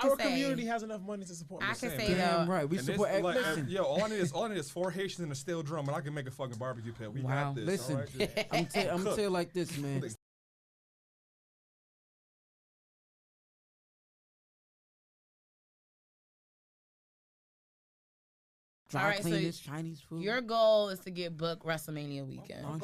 [SPEAKER 2] Our community has enough money to support.
[SPEAKER 1] I can say though,
[SPEAKER 4] right? We support.
[SPEAKER 3] All I need is 4 Haitians and a steel drum, and I can make a fucking barbecue pit. We have this.
[SPEAKER 4] Listen, right? I'm gonna tell you like this, man. Dry cleaners, so Chinese food.
[SPEAKER 1] Your goal is to get booked WrestleMania weekend.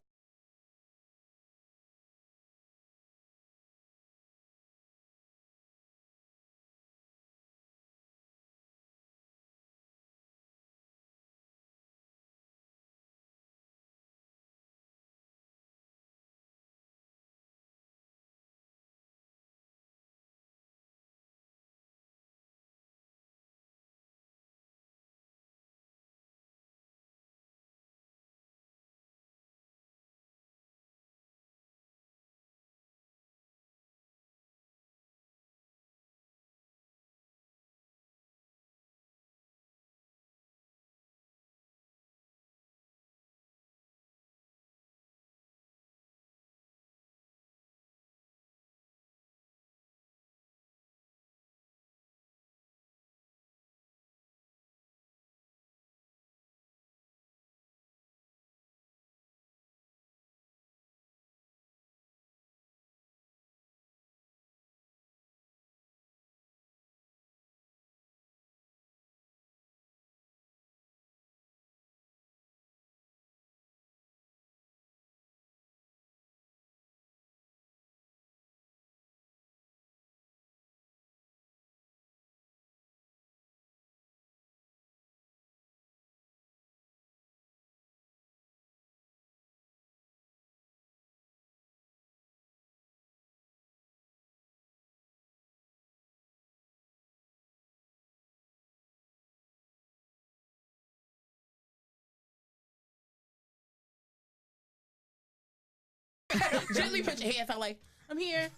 [SPEAKER 1] Gently put your hands out like, I'm here.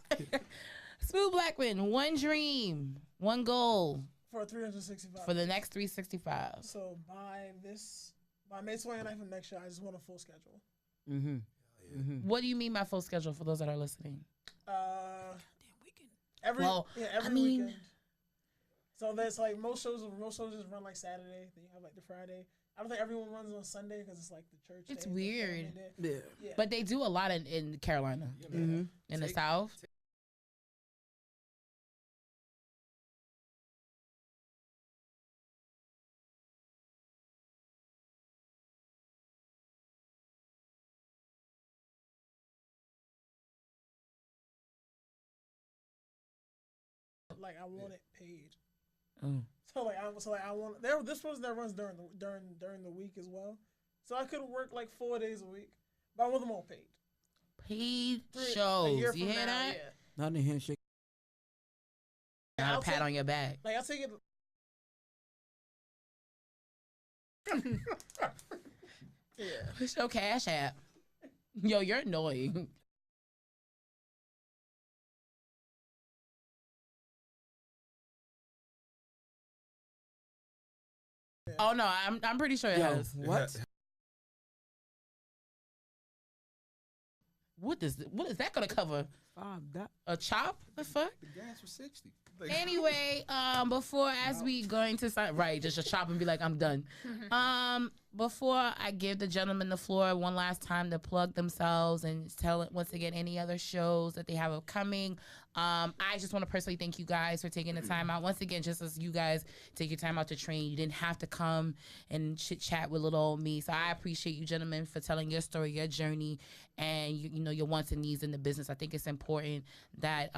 [SPEAKER 1] Smooth Blackman, one dream, one goal.
[SPEAKER 2] For 365.
[SPEAKER 1] For the next 365.
[SPEAKER 2] So by May 29th of next year, I just want a full schedule.
[SPEAKER 1] What do you mean by full schedule for those that are listening?
[SPEAKER 2] Damn weekend. Every weekend. So there's like most shows just run like Saturday. Then you have like the Friday. I don't think everyone runs on Sunday because it's like the church.
[SPEAKER 1] It's
[SPEAKER 2] day,
[SPEAKER 1] weird.
[SPEAKER 2] Yeah.
[SPEAKER 1] But they do a lot in Carolina. In the South.
[SPEAKER 2] like I want it paid.
[SPEAKER 1] Mm.
[SPEAKER 2] So I want this person that runs during the week as well. So I could work like 4 days a week, but I want them all paid.
[SPEAKER 1] Paid
[SPEAKER 2] A
[SPEAKER 1] shows.
[SPEAKER 2] year
[SPEAKER 1] You
[SPEAKER 2] from
[SPEAKER 1] hear
[SPEAKER 2] now,
[SPEAKER 1] that?
[SPEAKER 2] yeah.
[SPEAKER 4] Not a handshake.
[SPEAKER 1] Not a
[SPEAKER 2] I'll
[SPEAKER 1] pat
[SPEAKER 2] take-
[SPEAKER 1] on your back.
[SPEAKER 2] Like I'll take it. Yeah.
[SPEAKER 1] Push your cash app. Yo, you're annoying. Oh no, I'm pretty sure it
[SPEAKER 4] Yo,
[SPEAKER 1] has.
[SPEAKER 4] what?
[SPEAKER 1] What is that gonna cover? A chop? The fuck?
[SPEAKER 3] The gas was 60.
[SPEAKER 1] Anyway, before as we going to sign, right, just a chop and be like, I'm done. Before I give the gentleman the floor one last time to plug themselves and tell once again any other shows that they have upcoming. I just want to personally thank you guys for taking the time out. Once again, just as you guys take your time out to train, you didn't have to come and chit chat with little old me. So I appreciate you gentlemen for telling your story, your journey, and you know your wants and needs in the business. I think it's important that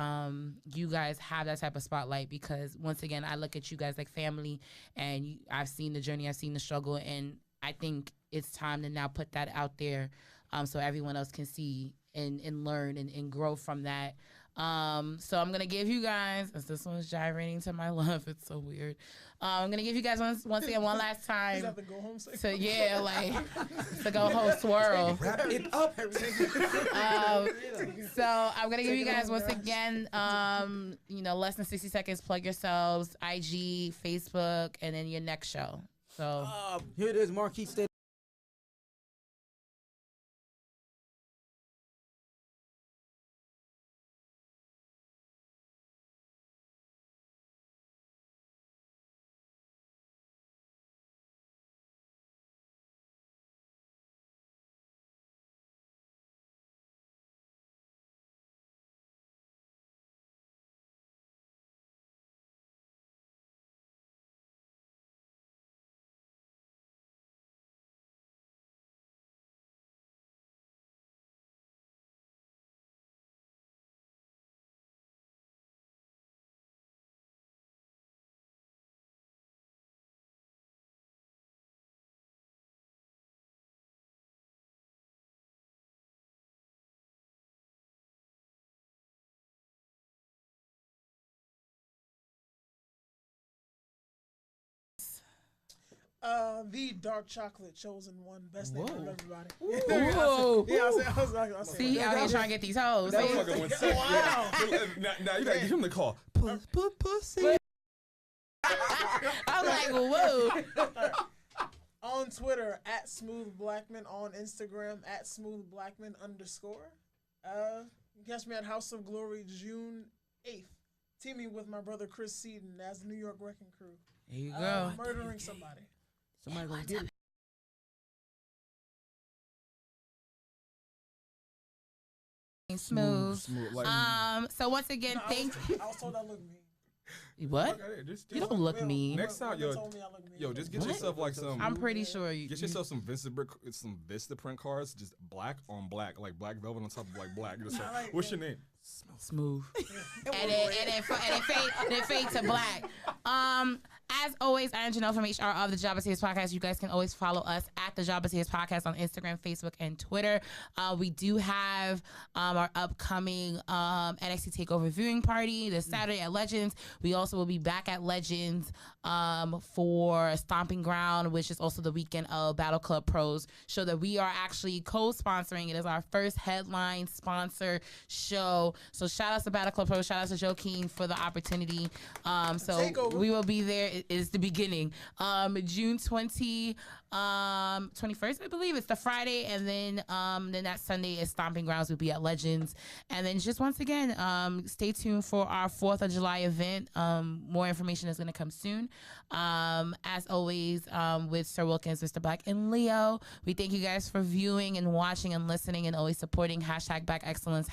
[SPEAKER 1] you guys have that type of spotlight because once again, I look at you guys like family, and I've seen the journey, I've seen the struggle, and I think it's time to now put that out there so everyone else can see and learn and grow from that. So I'm going to give you guys, as this one's gyrating to my left, it's so weird. I'm going to give you guys once again one last time.
[SPEAKER 2] Have to go home.
[SPEAKER 1] So yeah, like to go whole swirl.
[SPEAKER 5] Wrap it up.
[SPEAKER 1] So I'm gonna give you guys once again, less than 60 seconds. Plug yourselves, IG, Facebook, and then your next show. So
[SPEAKER 4] Here it is, Marquis State.
[SPEAKER 2] The dark chocolate chosen one, best name from everybody.
[SPEAKER 1] Whoa.
[SPEAKER 2] Yeah, I was saying.
[SPEAKER 1] See, out here trying to get these hoes.
[SPEAKER 5] That motherfucker went sick.
[SPEAKER 2] Wow.
[SPEAKER 5] Now you gotta give him the call. Pussy.
[SPEAKER 1] I'm like, whoa.
[SPEAKER 2] On Twitter at Smooth Blackman, on Instagram at Smooth Blackman _. You can catch me at House of Glory June 8th, teaming with my brother Chris Seaton as the New York Wrecking Crew.
[SPEAKER 1] There you go.
[SPEAKER 2] Murdering somebody.
[SPEAKER 4] Somebody gonna get it.
[SPEAKER 1] Smooth.
[SPEAKER 3] Like,
[SPEAKER 1] So once again, thank
[SPEAKER 2] I was told I look mean.
[SPEAKER 1] what?
[SPEAKER 3] just,
[SPEAKER 1] You don't look mean.
[SPEAKER 3] Next time,
[SPEAKER 2] Women
[SPEAKER 3] yo,
[SPEAKER 2] told me I look mean.
[SPEAKER 3] yo, just get
[SPEAKER 1] What?
[SPEAKER 3] yourself like some.
[SPEAKER 1] I'm pretty sure you.
[SPEAKER 3] Get yourself some Vista print cards, just black on black, like black velvet on top of like black. Just like,
[SPEAKER 2] like
[SPEAKER 3] what's
[SPEAKER 2] that.
[SPEAKER 3] your name?
[SPEAKER 1] Smooth. and it fade to black. As always, I am Janelle from HR of the Job Is His Podcast. You guys can always follow us at the Job Is His Podcast on Instagram, Facebook, and Twitter. We do have our upcoming NXT TakeOver viewing party this Saturday at Legends. We also will be back at Legends for Stomping Ground, which is also the weekend of Battle Club Pros show that we are actually co-sponsoring. It is our first headline sponsor show. So shout out to Battle Club Pros. Shout out to Joaquin for the opportunity. So
[SPEAKER 2] Takeover.
[SPEAKER 1] we will be there. It is the beginning. June 21st, I believe. It's the Friday, and then that Sunday is Stomping Grounds. We'll be at Legends. And then just once again, stay tuned for our 4th of July event. More information is going to come soon. As always, with Sir Wilkins, Mr. Black, and Leo, we thank you guys for viewing and watching and listening and always supporting #Black Excellence,